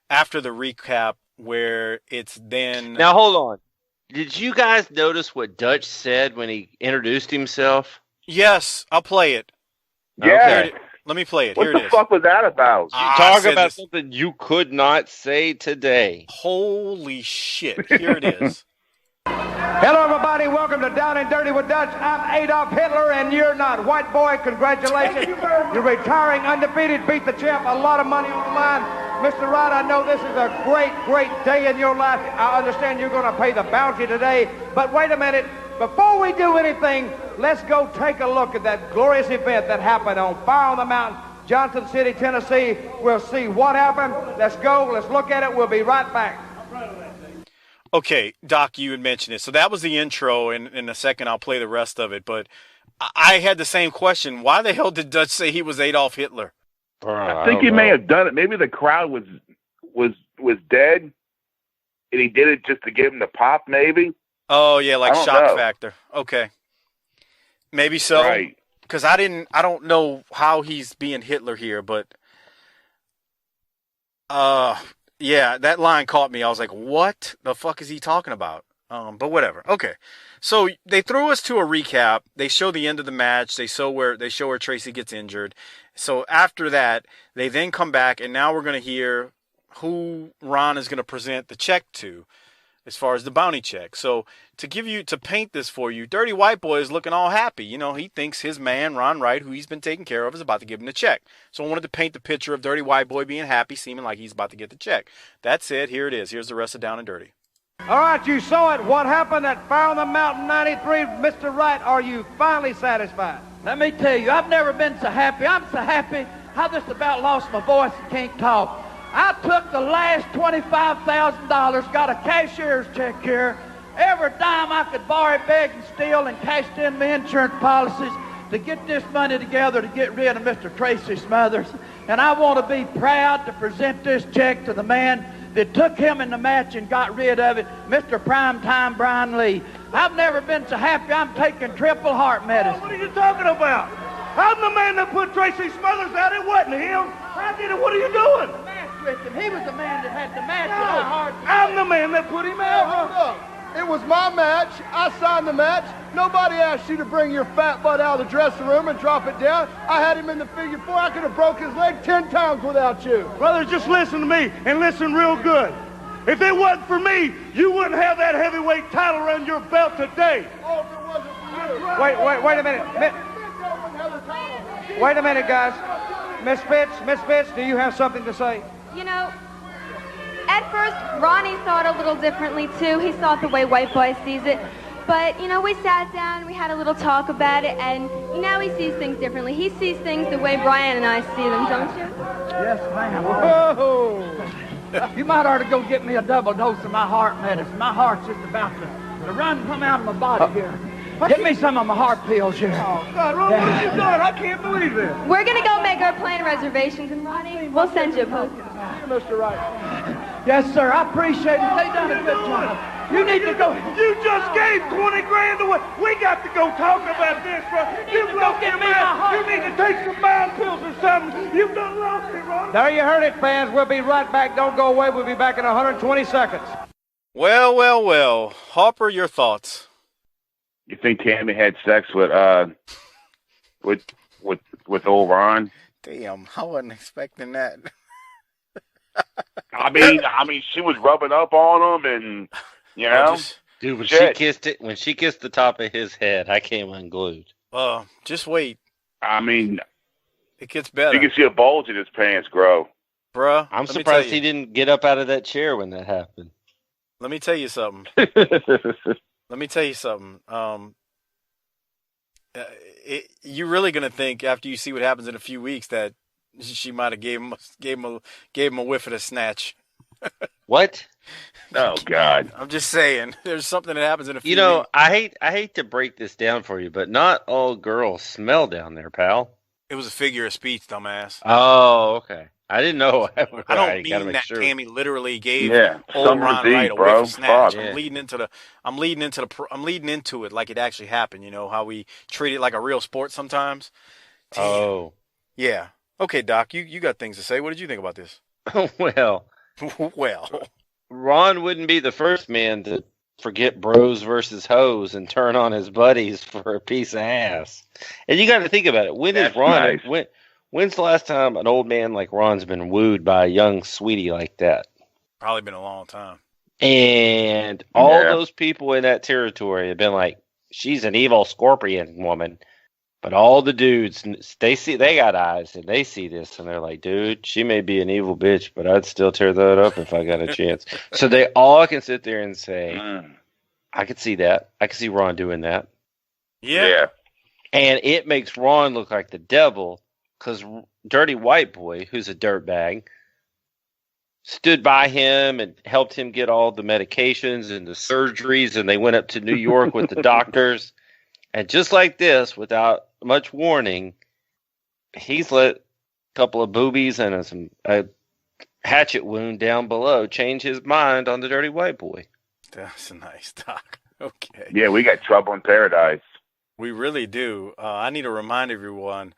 after the recap where it's then... Now, hold on. Did you guys notice what Dutch said when he introduced himself? Yes, I'll play it. Yeah. Okay. Let me play it. What Here the it is. fuck was that about? You talk about something you could not say today. Holy shit. Here it is. Hello, everybody. Welcome to Down and Dirty with Dutch. I'm Adolf Hitler, and you're not. White boy, congratulations. You're retiring undefeated, beat the champ, a lot of money on the line. Mr. Wright, I know this is a great, great day in your life. I understand you're going to pay the bounty today. But wait a minute. Before we do anything, let's go take a look at that glorious event that happened on Fire on the Mountain, Johnson City, Tennessee. We'll see what happened. Let's go. Let's look at it. We'll be right back. Okay, Doc, you had mentioned it. So that was the intro, and in a second I'll play the rest of it. But I had the same question. Why the hell did Dutch say he was Adolf Hitler? I think he may have done it. Maybe the crowd was dead, and he did it just to give him the pop, maybe. Oh, yeah, like shock know. factor. Okay. Maybe so. Right. Because I don't know how he's being Hitler here, but yeah, that line caught me. I was like, what the fuck is he talking about? But whatever. Okay. So they threw us to a recap. They show the end of the match. They show where Tracy gets injured. So after that, they then come back, and now we're going to hear who Ron is going to present the check to as far as the bounty check. So to paint this for you, Dirty White Boy is looking all happy. You know, he thinks his man, Ron Wright, who he's been taking care of, is about to give him the check. So I wanted to paint the picture of Dirty White Boy being happy, seeming like he's about to get the check. That's it. Here it is. Here's the rest of Down and Dirty. All right, you saw it. What happened at Fire on the Mountain 93? Mr. Wright, are you finally satisfied? Let me tell you, I've never been so happy. I'm so happy, I just about lost my voice and can't talk. I took the last $25,000, got a cashier's check here, every dime I could borrow, beg, and steal, and cashed in my insurance policies to get this money together to get rid of Mr. Tracy Smothers. And I want to be proud to present this check to the man that took him in the match and got rid of it, Mr. Primetime Brian Lee. I've never been so happy. I'm taking triple heart medicine. What are you talking about? I'm the man that put Tracy Smothers out. It wasn't him. I did it. What are you doing? With him. He was the man that had the match in our heart. I'm the man that put him out. Hold up. It was my match. I signed the match. Nobody asked you to bring your fat butt out of the dressing room and drop it down. I had him in the figure four. I could have broke his leg 10 times without you. Brother, just listen to me and listen real good. If it wasn't for me, you wouldn't have that heavyweight title around your belt today. Oh, if it wasn't for you. Wait a minute. Wait a minute, guys. Miss Fitz, do you have something to say? You know, at first, Ronnie saw it a little differently, too. He saw it the way White Boy sees it. But, you know, we sat down, we had a little talk about it, and now he sees things differently. He sees things the way Brian and I see them, don't you? Yes, ma'am. Whoa! You might ought to go get me a double dose of my heart medicine. My heart's just about to come out of my body here. Get me some of my heart pills here. Oh, God, Ron, what have you done? I can't believe this. We're going to go make our plane reservations, and Ronnie, we'll send you a postcard. Mr. Wright. Yes, sir. I appreciate it. They done a good job. You need to go. You just gave 20 grand away. We got to go talk about this, bro. You go get me my heart. You need to take some mind pills or something. You've done lost it, Ron. There you heard it, fans. We'll be right back. Don't go away. We'll be back in 120 seconds. Well. Harper, your thoughts? You think Tammy had sex with old Ron? Damn, I wasn't expecting that. I mean, she was rubbing up on him, and you know, Dude, when shit. she kissed the top of his head, I came unglued. Just wait. I mean, it gets better. You can see a bulge in his pants grow. Bruh, I'm surprised he didn't get up out of that chair when that happened. Let me tell you something. You're really going to think after you see what happens in a few weeks that She might have gave him a whiff of the snatch. What? Oh God! I'm just saying, there's something that happens in a few. You know, I hate to break this down for you, but not all girls smell down there, pal. It was a figure of speech, dumbass. Oh, okay. I didn't know. I don't mean that sure. Tammy literally gave old Ron deep, Wright a bro. whiff of snatch. Fuck. I'm leading into it like it actually happened. You know how we treat it like a real sport sometimes. Damn. Oh, yeah. Okay, Doc, you got things to say. What did you think about this? Well, Ron wouldn't be the first man to forget bros versus hoes and turn on his buddies for a piece of ass. And you got to think about it. When's the last time an old man like Ron's been wooed by a young sweetie like that? Probably been a long time. And all those people in that territory have been like, she's an evil scorpion woman. But all the dudes, they got eyes and they see this and they're like, dude, she may be an evil bitch, but I'd still tear that up if I got a chance. So they all can sit there and say, I could see that. I could see Ron doing that. Yeah. And it makes Ron look like the devil because Dirty White Boy, who's a dirtbag, stood by him and helped him get all the medications and the surgeries, and they went up to New York with the doctors. And just like this, without much warning, he's let a couple of boobies and a hatchet wound down below change his mind on the Dirty White Boy. That's a nice talk. Okay. Yeah, we got trouble in paradise. We really do. I need to remind everyone,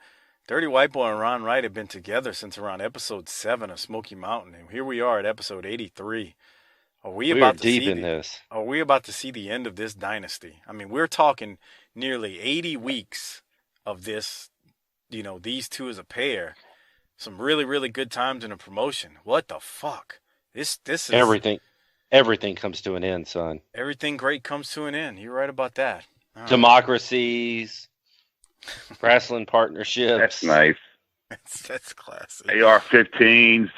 Dirty White Boy and Ron Wright have been together since around episode 7 of Smoky Mountain, and here we are at episode 83. Are we about to deep see in this? Are we about to see the end of this dynasty? I mean, we're talking nearly 80 weeks of this, these two as a pair. Some really, really good times in a promotion. What the fuck? This is everything comes to an end, son. Everything great comes to an end. You're right about that. Democracies, wrestling partnerships. That's nice. That's classic. AR-15s.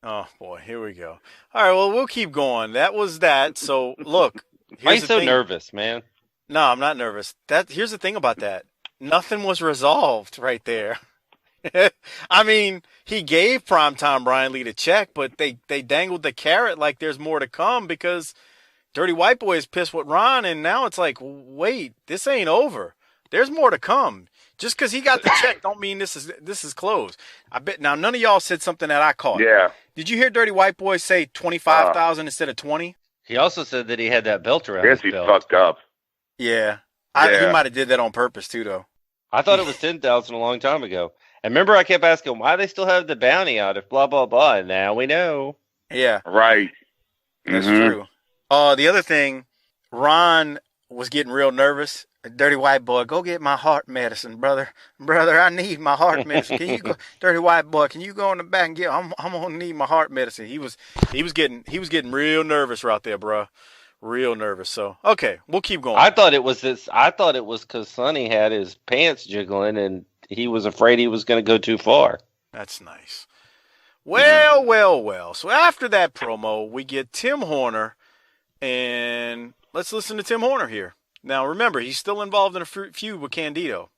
Oh boy, here we go. All right, well, we'll keep going. That was that. So look, why are you so nervous, man? No, I'm not nervous. Here's the thing about that. Nothing was resolved right there. I mean, he gave Primetime Brian Lee the check, but they dangled the carrot like there's more to come because Dirty White Boy is pissed with Ron, and now it's like, wait, this ain't over. There's more to come. Just because he got the check don't mean this is closed. I bet now none of y'all said something that I caught. Yeah. Did you hear Dirty White Boy say 25,000 instead of 20? He also said that he had that belt around his belt. Fucked up. Yeah. He might have did that on purpose too, though. I thought it was 10,000 a long time ago. And remember, I kept asking why they still have the bounty out if blah blah blah. And now we know. Yeah. Right. That's true. The other thing, Ron was getting real nervous. Dirty White Boy, go get my heart medicine, brother. Brother, I need my heart medicine. Can you go, Dirty White Boy? Can you go in the back and get? I'm gonna need my heart medicine. He was getting real nervous right there, bro. Real nervous. So okay, we'll keep going. I thought it was because Sonny had his pants jiggling and he was afraid he was going to go too far. That's nice. Well. So after that promo, we get Tim Horner, and let's listen to Tim Horner here. Now, remember, he's still involved in a feud with Candido.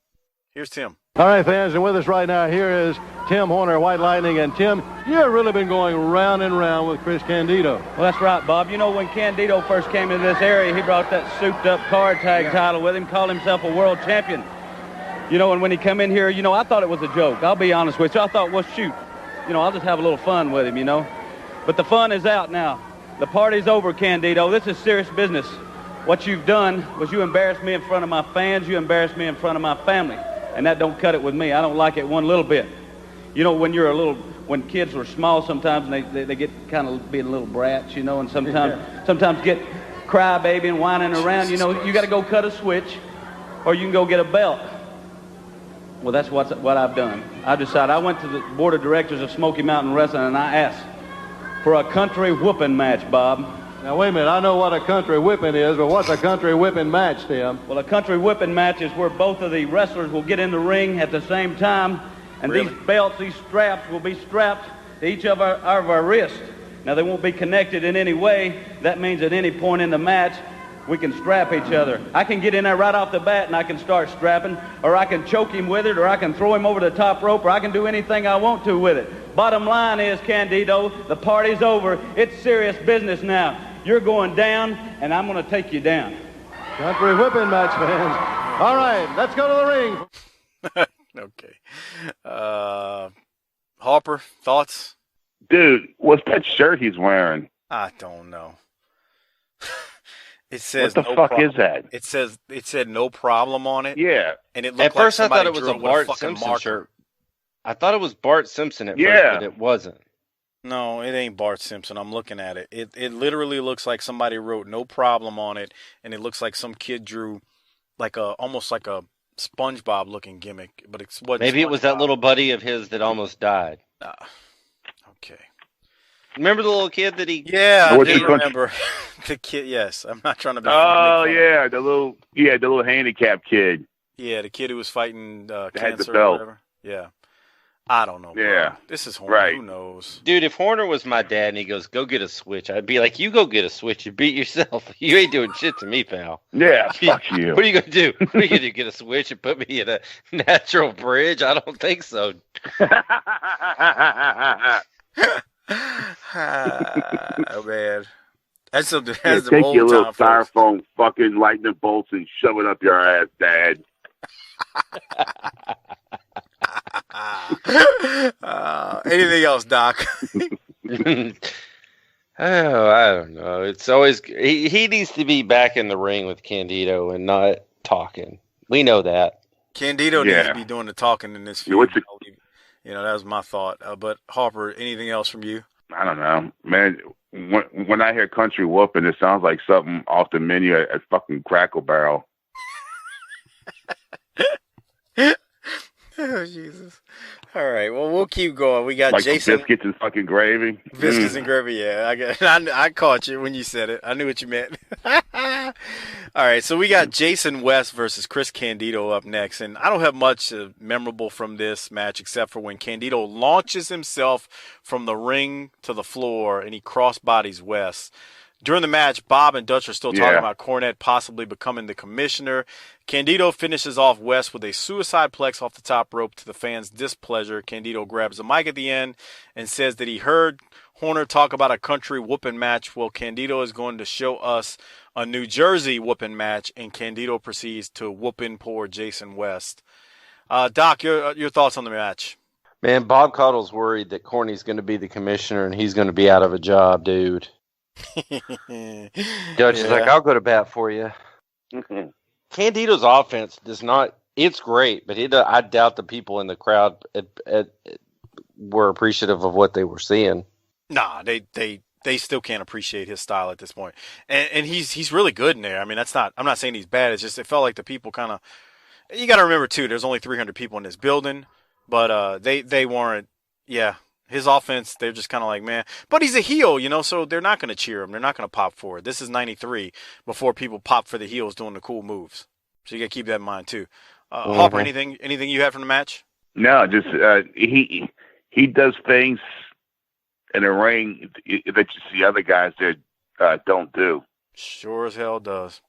Here's Tim. All right, fans, and with us right now here is Tim Horner, White Lightning. And, Tim, you've really been going round and round with Chris Candido. Well, that's right, Bob. You know, when Candido first came into this area, he brought that souped-up card tag title with him, called himself a world champion. You know, and when he come in here, I thought it was a joke. I'll be honest with you. I thought, well, shoot, I'll just have a little fun with him, But the fun is out now. The party's over, Candido. This is serious business. What you've done was you embarrassed me in front of my fans. You embarrassed me in front of my family. And that don't cut it with me. I don't like it one little bit. When kids are small sometimes and they get kind of being little brats, and sometimes get crybaby and whining around, you got to go cut a switch or you can go get a belt. Well, that's what I've done. I decided, I went to the board of directors of Smoky Mountain Wrestling and I asked for a country whooping match, Bob. Now, wait a minute. I know what a country whipping is, but what's a country whipping match, Tim? Well, a country whipping match is where both of the wrestlers will get in the ring at the same time, and these belts, these straps, will be strapped to each of our wrists. Now, they won't be connected in any way. That means at any point in the match, We can strap each other. I can get in there right off the bat and I can start strapping, or I can choke him with it, or I can throw him over the top rope, or I can do anything I want to with it. Bottom line is, Candido, the party's over. It's serious business now. You're going down, and I'm going to take you down. Country whipping match, fans. All right, let's go to the ring. Okay. Harper, thoughts? Dude, what's that shirt he's wearing? I don't know. It says what the no fuck problem. is that? It said no problem on it. Yeah. And it looked at first like I thought it was a drew Bart fucking Simpson marker. shirt. I thought it was Bart Simpson at first, but it wasn't. No, it ain't Bart Simpson. I'm looking at it. It literally looks like somebody wrote no problem on it, and it looks like some kid drew like almost like a SpongeBob looking gimmick, but it's what. Maybe it was that little buddy of his that almost died. Okay. Remember the little kid that he? Yeah, I do remember the kid. Yes, I'm not trying to be. Oh yeah, the little handicapped kid. Yeah, the kid who was fighting had cancer the or belt. whatever. Yeah. I don't know, bro. Yeah. This is Horner. Right. Who knows? Dude, if Horner was my dad and he goes, go get a switch, I'd be like, you go get a switch and beat yourself. You ain't doing shit to me, pal. Yeah, fuck you. What are you going to do? What are you going to do, get a switch and put me in a natural bridge? I don't think so. Oh, man. That's some Take old your little time styrofoam fucking lightning bolts and shove it up your ass, Dad. Anything else, Doc? Oh, I don't know. It's always he needs to be back in the ring with Candido and not talking. We know that. Candido needs to be doing the talking in this feud. That was my thought. But Harper, anything else from you? I don't know, man. When I hear country whooping, it sounds like something off the menu at fucking Crackle Barrel. Oh, Jesus. All right. Well, we'll keep going. We got like Jason. Biscuits and fucking gravy. Biscuits and gravy, yeah. I caught you when you said it. I knew what you meant. All right. So we got Jason West versus Chris Candido up next. And I don't have much memorable from this match except for when Candido launches himself from the ring to the floor and he crossbodies West. During the match, Bob and Dutch are still talking about Cornette possibly becoming the commissioner. Candido finishes off West with a suicide plex off the top rope to the fans' displeasure. Candido grabs the mic at the end and says that he heard Horner talk about a country whooping match. Well, Candido is going to show us a New Jersey whooping match, and Candido proceeds to whooping poor Jason West. Doc, your thoughts on the match? Man, Bob Cottle's worried that Corny's going to be the commissioner and he's going to be out of a job, dude. Dutch is like, I'll go to bat for you. Candido's offense does not. It's great, but I doubt the people in the crowd were appreciative of what they were seeing. Nah, they still can't appreciate his style at this point, and he's really good in there. I mean, I'm not saying he's bad. It's just it felt like the people kind of. You got to remember too. There's only 300 people in this building, but they weren't. Yeah. His offense, they're just kind of like, man. But he's a heel, so they're not going to cheer him. They're not going to pop for it. This is 93 before people pop for the heels doing the cool moves. So you got to keep that in mind, too. Harper, anything you have from the match? No, just he does things in a ring that you see other guys that don't do. Sure as hell does.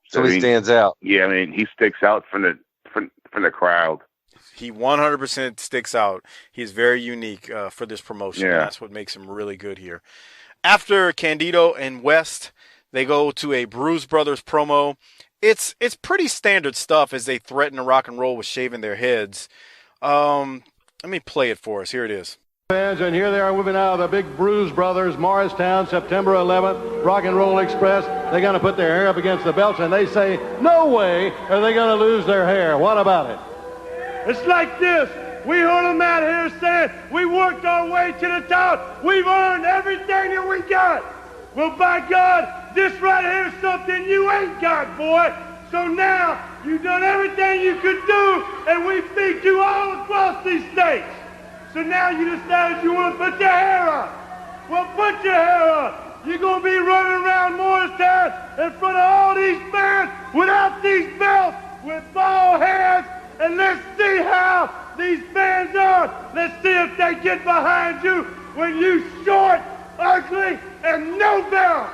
So he stands out. Yeah, I mean, he sticks out from the crowd. He 100% sticks out. He's very unique for this promotion. Yeah. That's what makes him really good here. After Candido and West, they go to a Bruise Brothers promo. It's pretty standard stuff as they threaten to rock and roll with shaving their heads. Let me play it for us. Here it is. Fans, and here they are moving out of the big Bruise Brothers, Morristown, September 11th, Rock and Roll Express. They're going to put their hair up against the belts, and they say, no way are they going to lose their hair. What about it? It's like this. We heard them out here saying we worked our way to the top. We've earned everything that we got. Well, by God, this right here is something you ain't got, boy. So now you've done everything you could do, and we beat you all across these states. So now you decided you want to put your hair up. Well, put your hair up. You're going to be running around Morristown in front of all these fans without these belts, with bald heads. And let's see how these fans are. Let's see if they get behind you when you short, ugly, and no belt.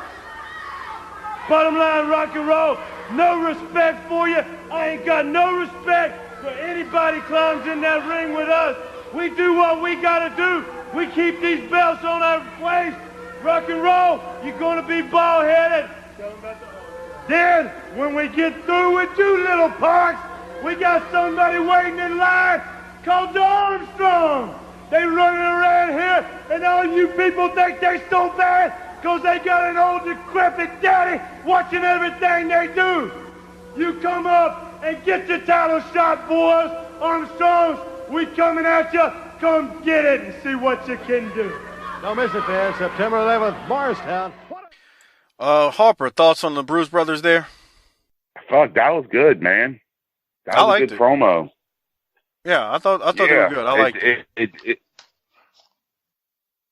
Bottom line, rock and roll, no respect for you. I ain't got no respect for anybody climbs in that ring with us. We do what we gotta do. We keep these belts on our waist. Rock and roll, you're gonna be bald-headed. Then, when we get through with you little punks, we got somebody waiting in line called the Armstrong. They running around here, and all you people think they so bad because they got an old decrepit daddy watching everything they do. You come up and get your title shot, boys. Armstrongs, we coming at you. Come get it and see what you can do. Don't miss it, man. September 11th, Morristown. Harper, thoughts on the Bruise Brothers there? Fuck, that was good, man. That was a good promo. Yeah, I thought they were good. I liked it.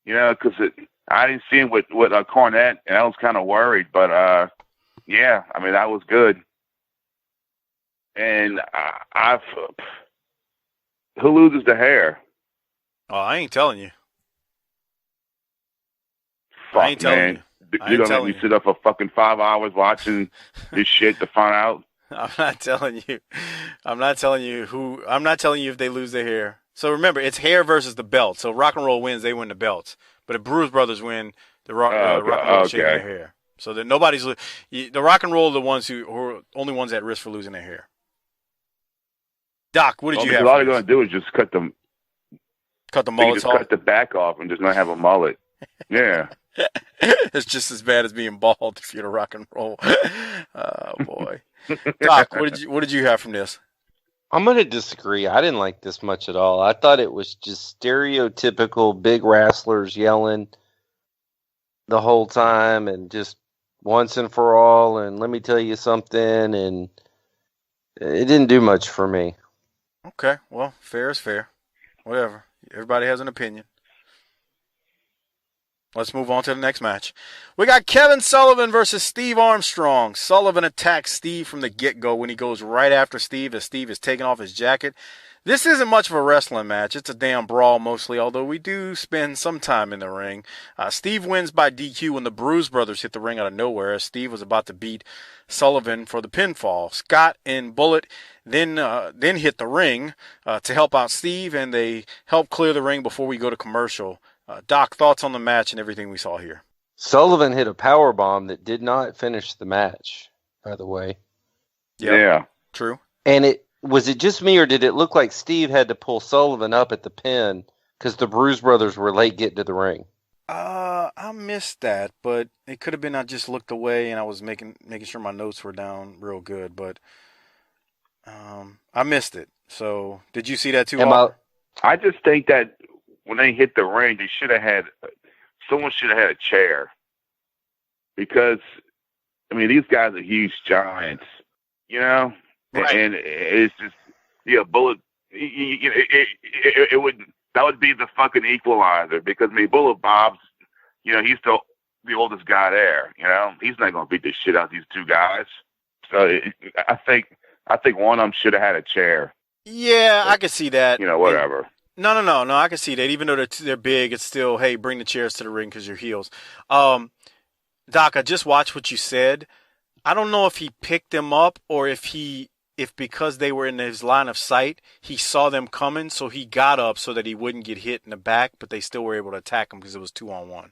You know, because I didn't see him with Cornette, and I was kind of worried. But, yeah, I mean, that was good. And who loses the hair? Oh, I ain't telling you. Fuck, I ain't telling man. you. You don't let me sit up for fucking 5 hours watching this shit to find out? I'm not telling you. I'm not telling you if they lose their hair. So remember, it's hair versus the belt. So Rock and Roll wins, they win the belts. But if Bruise Brothers win, the Rock and Roll shaving their hair. So that the Rock and Roll are the ones who are only ones at risk for losing their hair. Doc, what did you have? All they're going to do is just cut the mullets off. Cut the back off and just not have a mullet. Yeah. It's just as bad as being bald if you're the Rock and Roll. Oh boy. Doc, what did you have from this? I'm going to disagree. I didn't like this much at all. I thought it was just stereotypical big wrestlers yelling the whole time and just once and for all and let me tell you something, and it didn't do much for me. Okay, well, fair is fair. Whatever. Everybody has an opinion. Let's move on to the next match. We got Kevin Sullivan versus Steve Armstrong. Sullivan attacks Steve from the get-go when he goes right after Steve as Steve is taking off his jacket. This isn't much of a wrestling match. It's a damn brawl mostly, although we do spend some time in the ring. Steve wins by DQ when the Bruise Brothers hit the ring out of nowhere as Steve was about to beat Sullivan for the pinfall. Scott and Bullet then hit the ring to help out Steve, and they help clear the ring before we go to commercial. Doc, thoughts on the match and everything we saw here? Sullivan hit a power bomb that did not finish the match, by the way. Yeah. True. And was it just me, or did it look like Steve had to pull Sullivan up at the pin because the Bruise Brothers were late getting to the ring? I missed that, but it could have been I just looked away and I was making sure my notes were down real good, but I missed it. So, did you see that too? I just think that when they hit the ring, someone should have had a chair, because I mean these guys are huge giants, you know. Right. And it's just, Bullet. That would be the fucking equalizer, because I mean Bullet Bob's, he's the oldest guy there. He's not gonna beat the shit out of these two guys. So I think one of them should have had a chair. Yeah, I could see that. Whatever. No. I can see that. Even though they're big, it's still, hey, bring the chairs to the ring because you're heels. Doc, I just watched what you said. I don't know if he picked them up or if because they were in his line of sight, he saw them coming, so he got up so that he wouldn't get hit in the back, but they still were able to attack him because it was 2-on-1.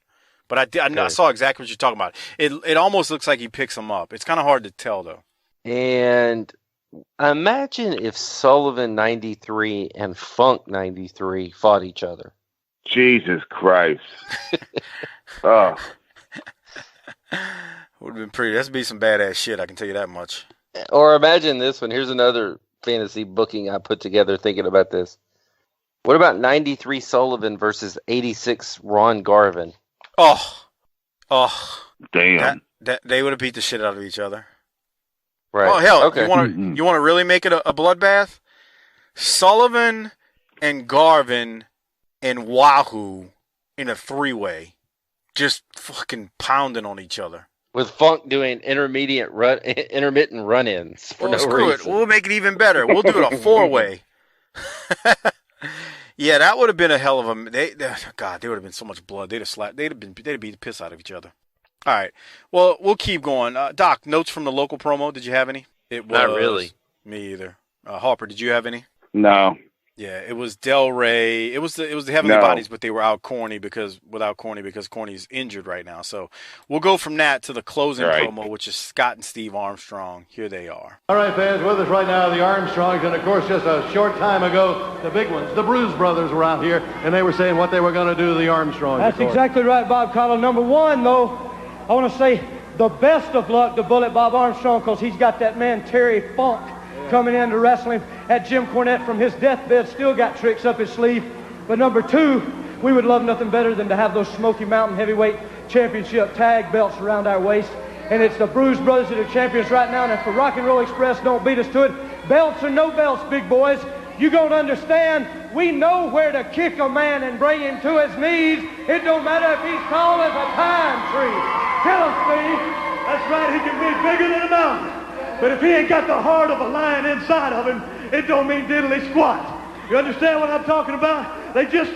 But I saw exactly what you're talking about. It almost looks like he picks them up. It's kind of hard to tell, though. And imagine if Sullivan 93 and Funk 93 fought each other. Jesus Christ. Oh. Would have been pretty. That'd be some badass shit, I can tell you that much. Or imagine this one. Here's another fantasy booking I put together thinking about this. What about 93 Sullivan versus 86 Ron Garvin? Oh. Damn. That they would have beat the shit out of each other. Right. Oh, hell, okay. You want to really make it a bloodbath? Sullivan and Garvin and Wahoo in a three-way, just fucking pounding on each other. With Funk doing intermittent run-ins for no screw reason. It. We'll make it even better. We'll do it a four-way. Yeah, that would have been a hell of a. God, there would have been so much blood. They'd have beat the piss out of each other. All right. Well, we'll keep going. Doc, notes from the local promo. Did you have any? It was Not really. Me either. Harper, did you have any? No. Yeah, it was Del Rey. It was the Heavenly Bodies, but they were out without Corny because Corny's injured right now. So we'll go from that to the closing promo, which is Scott and Steve Armstrong. Here they are. All right, fans, with us right now, the Armstrongs, and of course, just a short time ago, the big ones, the Bruise Brothers, were out here, and they were saying what they were going to do to the Armstrongs. That's exactly right, Bob Cottle. Number one, though, I want to say the best of luck to Bullet Bob Armstrong, because he's got that man Terry Funk coming into wrestling. At Jim Cornette from his deathbed still got tricks up his sleeve. But number two, we would love nothing better than to have those Smoky Mountain Heavyweight Championship tag belts around our waist. And it's the Bruise Brothers that are champions right now. And if the Rock and Roll Express don't beat us to it, belts or no belts, big boys, you gonna understand, we know where to kick a man and bring him to his knees. It don't matter if he's tall as a pine tree. Kill him, Steve. That's right, he can be bigger than a mountain. But if he ain't got the heart of a lion inside of him, it don't mean diddly squat. You understand what I'm talking about? They took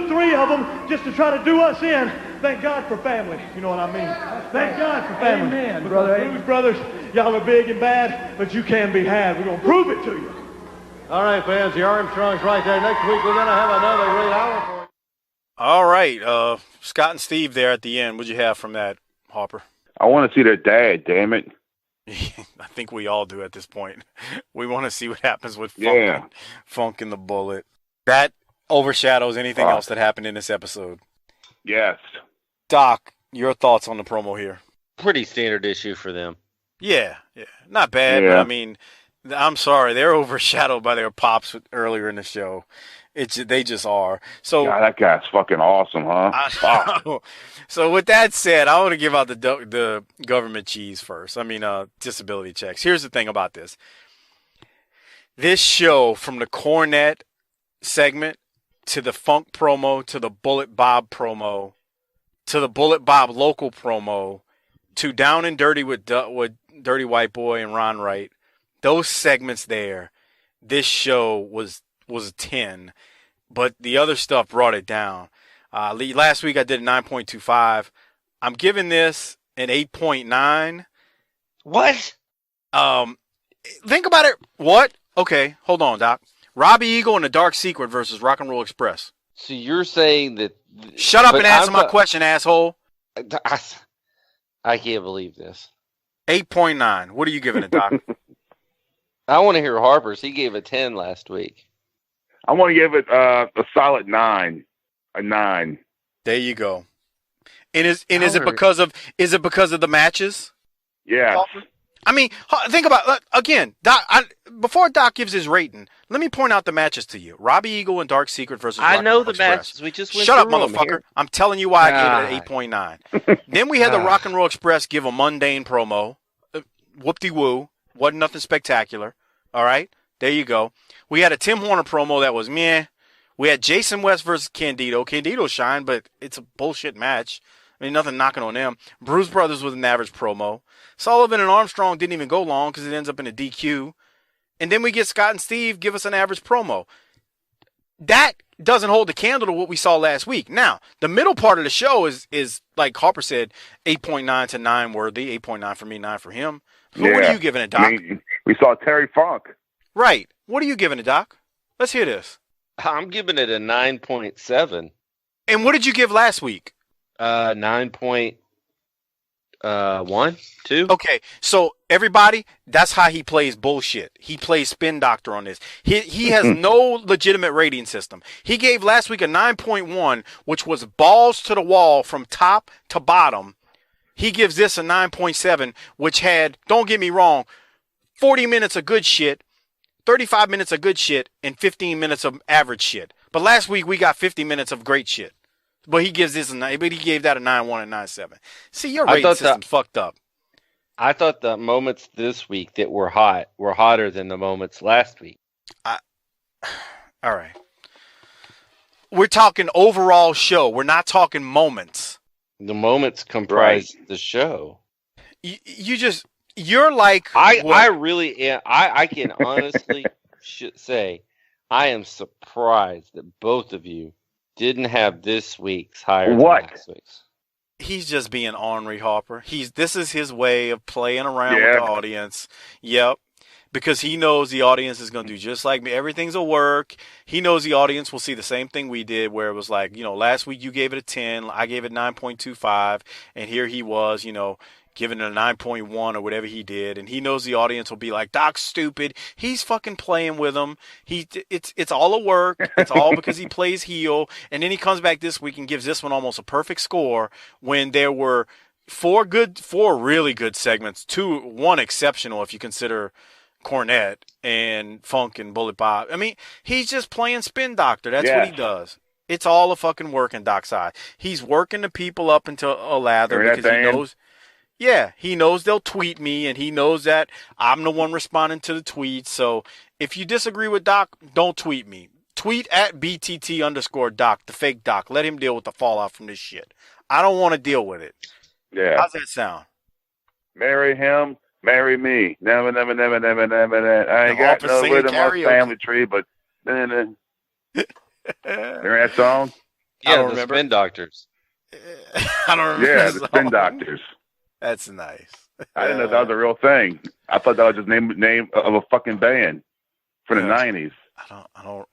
3 of them just to try to do us in. Thank God for family. You know what I mean? Thank God for family. Amen, brother. Bruise Brothers, y'all are big and bad, but you can be had. We're going to prove it to you. All right, fans, the Armstrongs right there. Next week, we're going to have another great hour for you. All right. Scott and Steve there at the end. What'd you have from that, Harper? I want to see their dad, damn it. I think we all do at this point. We want to see what happens with Funk and the Bullet. That overshadows anything else that happened in this episode. Yes. Doc, your thoughts on the promo here? Pretty standard issue for them. Yeah. Not bad, but I mean, I'm sorry. They're overshadowed by their pops earlier in the show. They just are. So God, that guy's fucking awesome, huh? So with that said, I want to give out the government cheese first. I mean, disability checks. Here's the thing about this. This show, from the Cornette segment to the Funk promo to the Bullet Bob promo to the Bullet Bob local promo to Down and Dirty with Dirty White Boy and Ron Wright, those segments there, this show was a 10, but the other stuff brought it down. Last week I did a 9.25. I'm giving this an 8.9. What? Think about it. What? Okay, hold on, Doc. Robbie Eagle and the Dark Secret versus Rock and Roll Express. So you're saying that... Shut up and answer my question, asshole. I can't believe this. 8.9. What are you giving it, Doc? I want to hear Harper's. He gave a 10 last week. I want to give it a solid 9. A 9. There you go. And is it because of the matches? Yeah. I mean, think about again, Doc. Before Doc gives his rating, let me point out the matches to you: Robbie Eagle and Dark Secret versus. I know the Express. matches. We just went shut up, through them motherfucker. here. I'm telling you why I gave it an 8.9. Then we had the Rock and Roll Express give a mundane promo. Whoop-de-woo. Wasn't nothing spectacular. All right, there you go. We had a Tim Horner promo that was meh. We had Jason West versus Candido. Candido shined, but it's a bullshit match. I mean, nothing knocking on them. Bruise Brothers with an average promo. Sullivan and Armstrong didn't even go long because it ends up in a DQ. And then we get Scott and Steve give us an average promo. That doesn't hold the candle to what we saw last week. Now, the middle part of the show is like Harper said, 8.9 to 9 worthy. 8.9 for me, 9 for him. So what are you giving it, Doc? I mean, we saw Terry Funk. Right. What are you giving it, Doc? Let's hear this. I'm giving it a 9.7. And what did you give last week? 9.1, 2. Okay, so everybody, that's how he plays bullshit. He plays spin doctor on this. He has no legitimate rating system. He gave last week a 9.1, which was balls to the wall from top to bottom. He gives this a 9.7, which had, don't get me wrong, 40 minutes of good shit, 35 minutes of good shit, and 15 minutes of average shit. But last week we got 50 minutes of great shit. But he gives this but he gave that a 9.1 and 9.7. See, your rating system's fucked up. I thought the moments this week that were hot were hotter than the moments last week. All right. We're talking overall show. We're not talking moments. The moments comprise the show. You're like... I really am. I can honestly say I am surprised that both of you didn't have this week's higher than last week's. He's just being ornery, Harper. This is his way of playing around with the audience. Yep. Because he knows the audience is going to do just like me. Everything's a work. He knows the audience will see the same thing we did, where it was like, last week you gave it a 10, I gave it 9.25, and here he was, giving it a 9.1 or whatever he did. And he knows the audience will be like, Doc's stupid. He's fucking playing with him. It's all a work. It's all because he plays heel. And then he comes back this week and gives this one almost a perfect score when there were four really good segments, one exceptional if you consider Cornette and Funk and Bullet Bob. I mean, he's just playing spin doctor. That's what he does. It's all a fucking work in Doc's eye. He's working the people up into a lather because he knows. Yeah, he knows they'll tweet me, and he knows that I'm the one responding to the tweets. So if you disagree with Doc, don't tweet me. Tweet at BTT_Doc, the fake Doc. Let him deal with the fallout from this shit. I don't want to deal with it. Yeah. How's that sound? Marry him. Marry me. Never, never, never, never, never, never. I ain't got no rhythm on family tree, but remember that song? Yeah, the Spin Doctors. I don't remember. Yeah, the Spin Doctors. That's nice. I didn't know that was a real thing. I thought that was just name of a fucking band for the '90s. I don't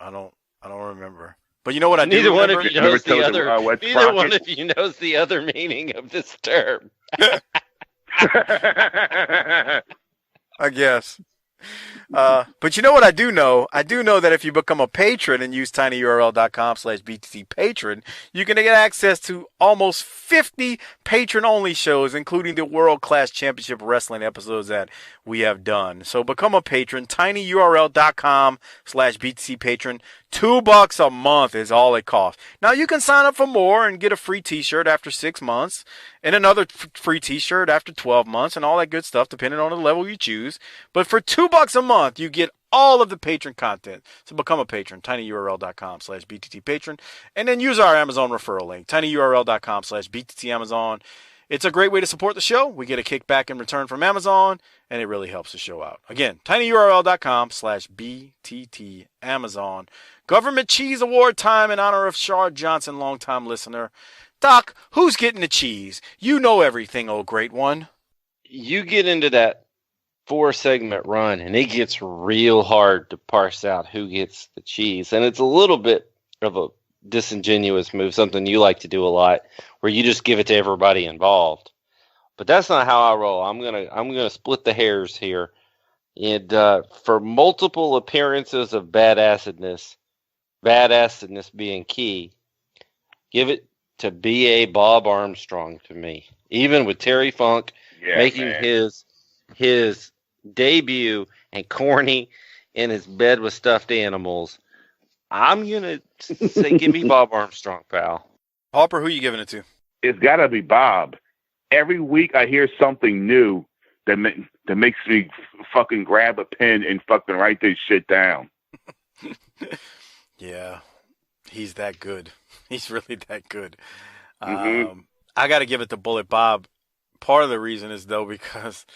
remember. But you know what I do Neither remember? one of you knows the other. Neither one of you knows the other meaning of this term. I guess. But you know what I do know? I do know that if you become a patron and use tinyurl.com/BTTpatron, you can get access to almost 50 patron-only shows, including the world-class championship wrestling episodes that we have done. So become a patron, tinyurl.com/BTTpatron. $2 a month is all it costs. Now you can sign up for more and get a free t-shirt after 6 months and another free t-shirt after 12 months and all that good stuff, depending on the level you choose. But for $2 a month, you get all of the patron content. So become a patron, tinyurl.com/BTTpatron, and then use our Amazon referral link, tinyurl.com/BTTamazon. It's a great way to support the show. We get a kickback in return from Amazon, and it really helps the show out. Again, tinyurl.com/BTTamazon. Government Cheese Award time in honor of Shard Johnson, longtime listener. Doc, who's getting the cheese? You know everything, oh great one. You get into that 4-segment run, and it gets real hard to parse out who gets the cheese. And it's a little bit of a disingenuous move, something you like to do a lot, where you just give it to everybody involved. But that's not how I roll. I'm gonna split the hairs here, and for multiple appearances of badassedness being key, give it to B.A. Bob Armstrong to me. Even with Terry Funk making his debut and corny in his bed with stuffed animals, I'm gonna say give me Bob Armstrong, pal. Harper, who you giving it to? It's got to be Bob. Every week I hear something new that makes me fucking grab a pen and fucking write this shit down. Yeah, he's that good. He's really that good. Mm-hmm. I got to give it to Bullet Bob. Part of the reason is, though, because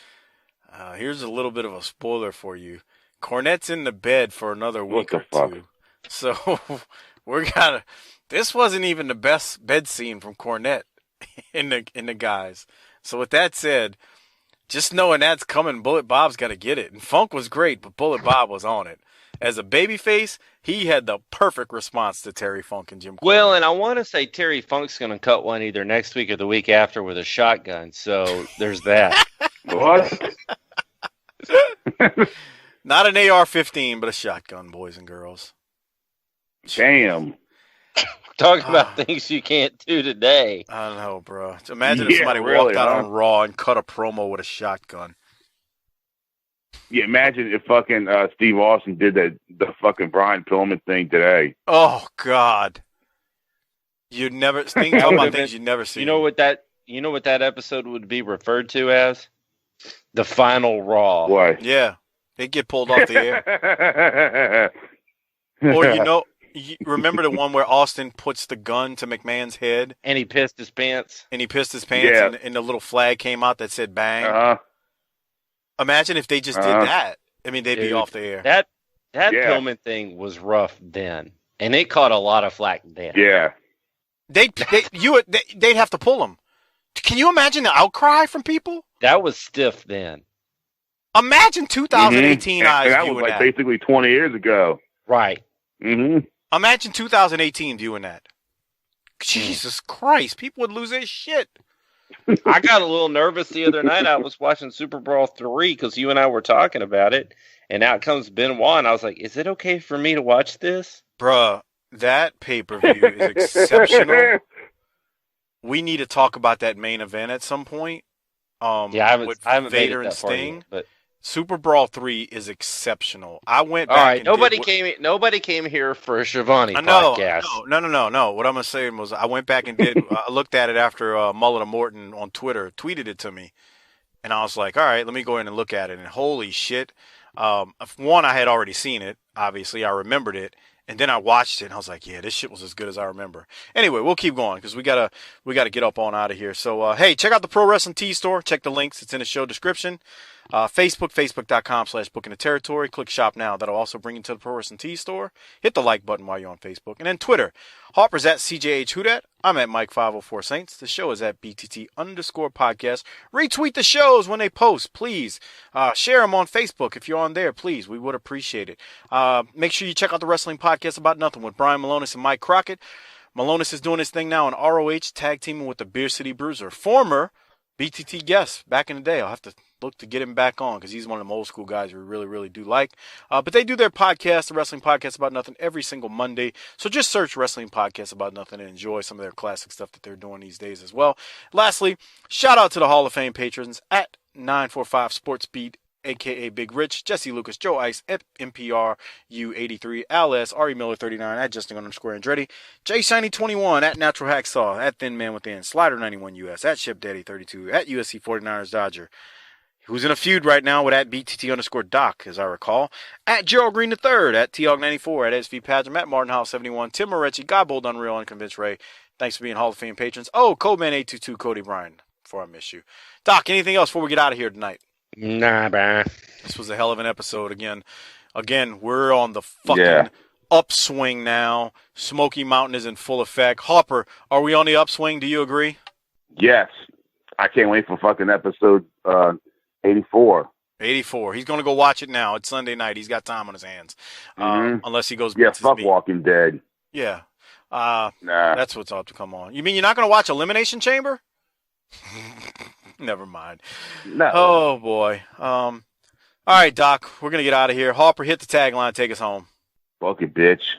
here's a little bit of a spoiler for you. Cornette's in the bed for another week or two. So this wasn't even the best bed scene from Cornette in the guys. So with that said, just knowing that's coming, Bullet Bob's got to get it. And Funk was great, but Bullet Bob was on it. As a babyface, he had the perfect response to Terry Funk and Jim Cornette. Well, and I want to say Terry Funk's going to cut one either next week or the week after with a shotgun. So there's that. What? Not an AR-15, but a shotgun, boys and girls. Damn. Talking about things you can't do today. I don't know, bro. Imagine if somebody walked out on Raw and cut a promo with a shotgun. Yeah, imagine if fucking Steve Austin did the fucking Brian Pillman thing today. Oh God! You'd never think about things you'd never see. You know what that episode would be referred to as? The final Raw. Why? Yeah, it'd get pulled off the air. Or you remember the one where Austin puts the gun to McMahon's head and he pissed his pants. And Yeah. and the little flag came out that said "bang." Uh-huh. Imagine if they just did that. I mean, they'd be off the air. That Pillman thing was rough then, and it caught a lot of flack then. Yeah. They'd have to pull him. Can you imagine the outcry from people? That was stiff then. Imagine 2018 eyes and that viewing was like that. basically 20 years ago. Right. Mm-hmm. Imagine 2018 viewing that. Jesus Christ, people would lose their shit. I got a little nervous the other night. I was watching Super Brawl 3 because you and I were talking about it, and out comes Benoit, and I was like, is it okay for me to watch this? Bruh, that pay-per-view is exceptional. We need to talk about that main event at some point. Yeah, I haven't Vader made it and that far Sting. yet, but Super Brawl 3 is exceptional. I went back. all right, and nobody came here for a Shivani No. podcast. No. What I'm gonna say was I went back and I looked at it after Mullen and Morton on Twitter tweeted it to me, and I was like, all right, let me go in and look at it. And holy shit, one, I had already seen it. Obviously, I remembered it. And then I watched it, and I was like, yeah, this shit was as good as I remember. Anyway, we'll keep going because we gotta get up on out of here. So, hey, check out the Pro Wrestling Tee store. Check the links. It's in the show description. Facebook, facebook.com/booking the territory. Click shop now. That'll also bring you to the Pro Wrestling Tee store. Hit the like button while you're on Facebook. And then Twitter. Harper's at CJH Whodat. I'm at Mike504 Saints. The show is at BTT_podcast. Retweet the shows when they post, please. Share them on Facebook if you're on there, please. We would appreciate it. Make sure you check out the Wrestling Podcast About Nothing with Brian Malonis and Mike Crockett. Malonis is doing his thing now on ROH, tag teaming with the Beer City Bruiser. Former BTT guest back in the day. I'll have to look to get him back on because he's one of them old school guys we really, really do like. But they do their podcast, the Wrestling Podcast About Nothing, every single Monday. So just search Wrestling Podcast About Nothing and enjoy some of their classic stuff that they're doing these days as well. Lastly, shout out to the Hall of Fame patrons at 945 Sports Beat, a.k.a. Big Rich, Jesse Lucas, Joe Ice, at MPRU83, Al S, Ari Miller 39, at Justin_Andretti, Jay Shiny 21, at Natural Hacksaw, at Thin Man Within, Slider 91 US, at Ship Daddy 32, at USC 49ers Dodger, who's in a feud right now with at BTT_Doc, as I recall, at Gerald Green III, at T-Hog94, at SV Pageant, at Martin House 71, Tim Moretti, Godbold Unreal, and Convince Ray. Thanks for being Hall of Fame patrons. Oh, Codeman822, Cody Bryan, before I miss you. Doc, anything else before we get out of here tonight? Nah, bruh. This was a hell of an episode again. We're on the fucking upswing now. Smoky Mountain is in full effect. Hopper, are we on the upswing? Do you agree? Yes. I can't wait for fucking episode 84. 84. He's going to go watch it now. It's Sunday night. He's got time on his hands. Unless he goes... Yeah, fuck Walking Dead. Yeah. Nah. That's what's up to come on. You mean you're not going to watch Elimination Chamber? Never mind. No. Oh, boy. All right, Doc. We're going to get out of here. Hopper, hit the tagline. Take us home. Fuck it, bitch.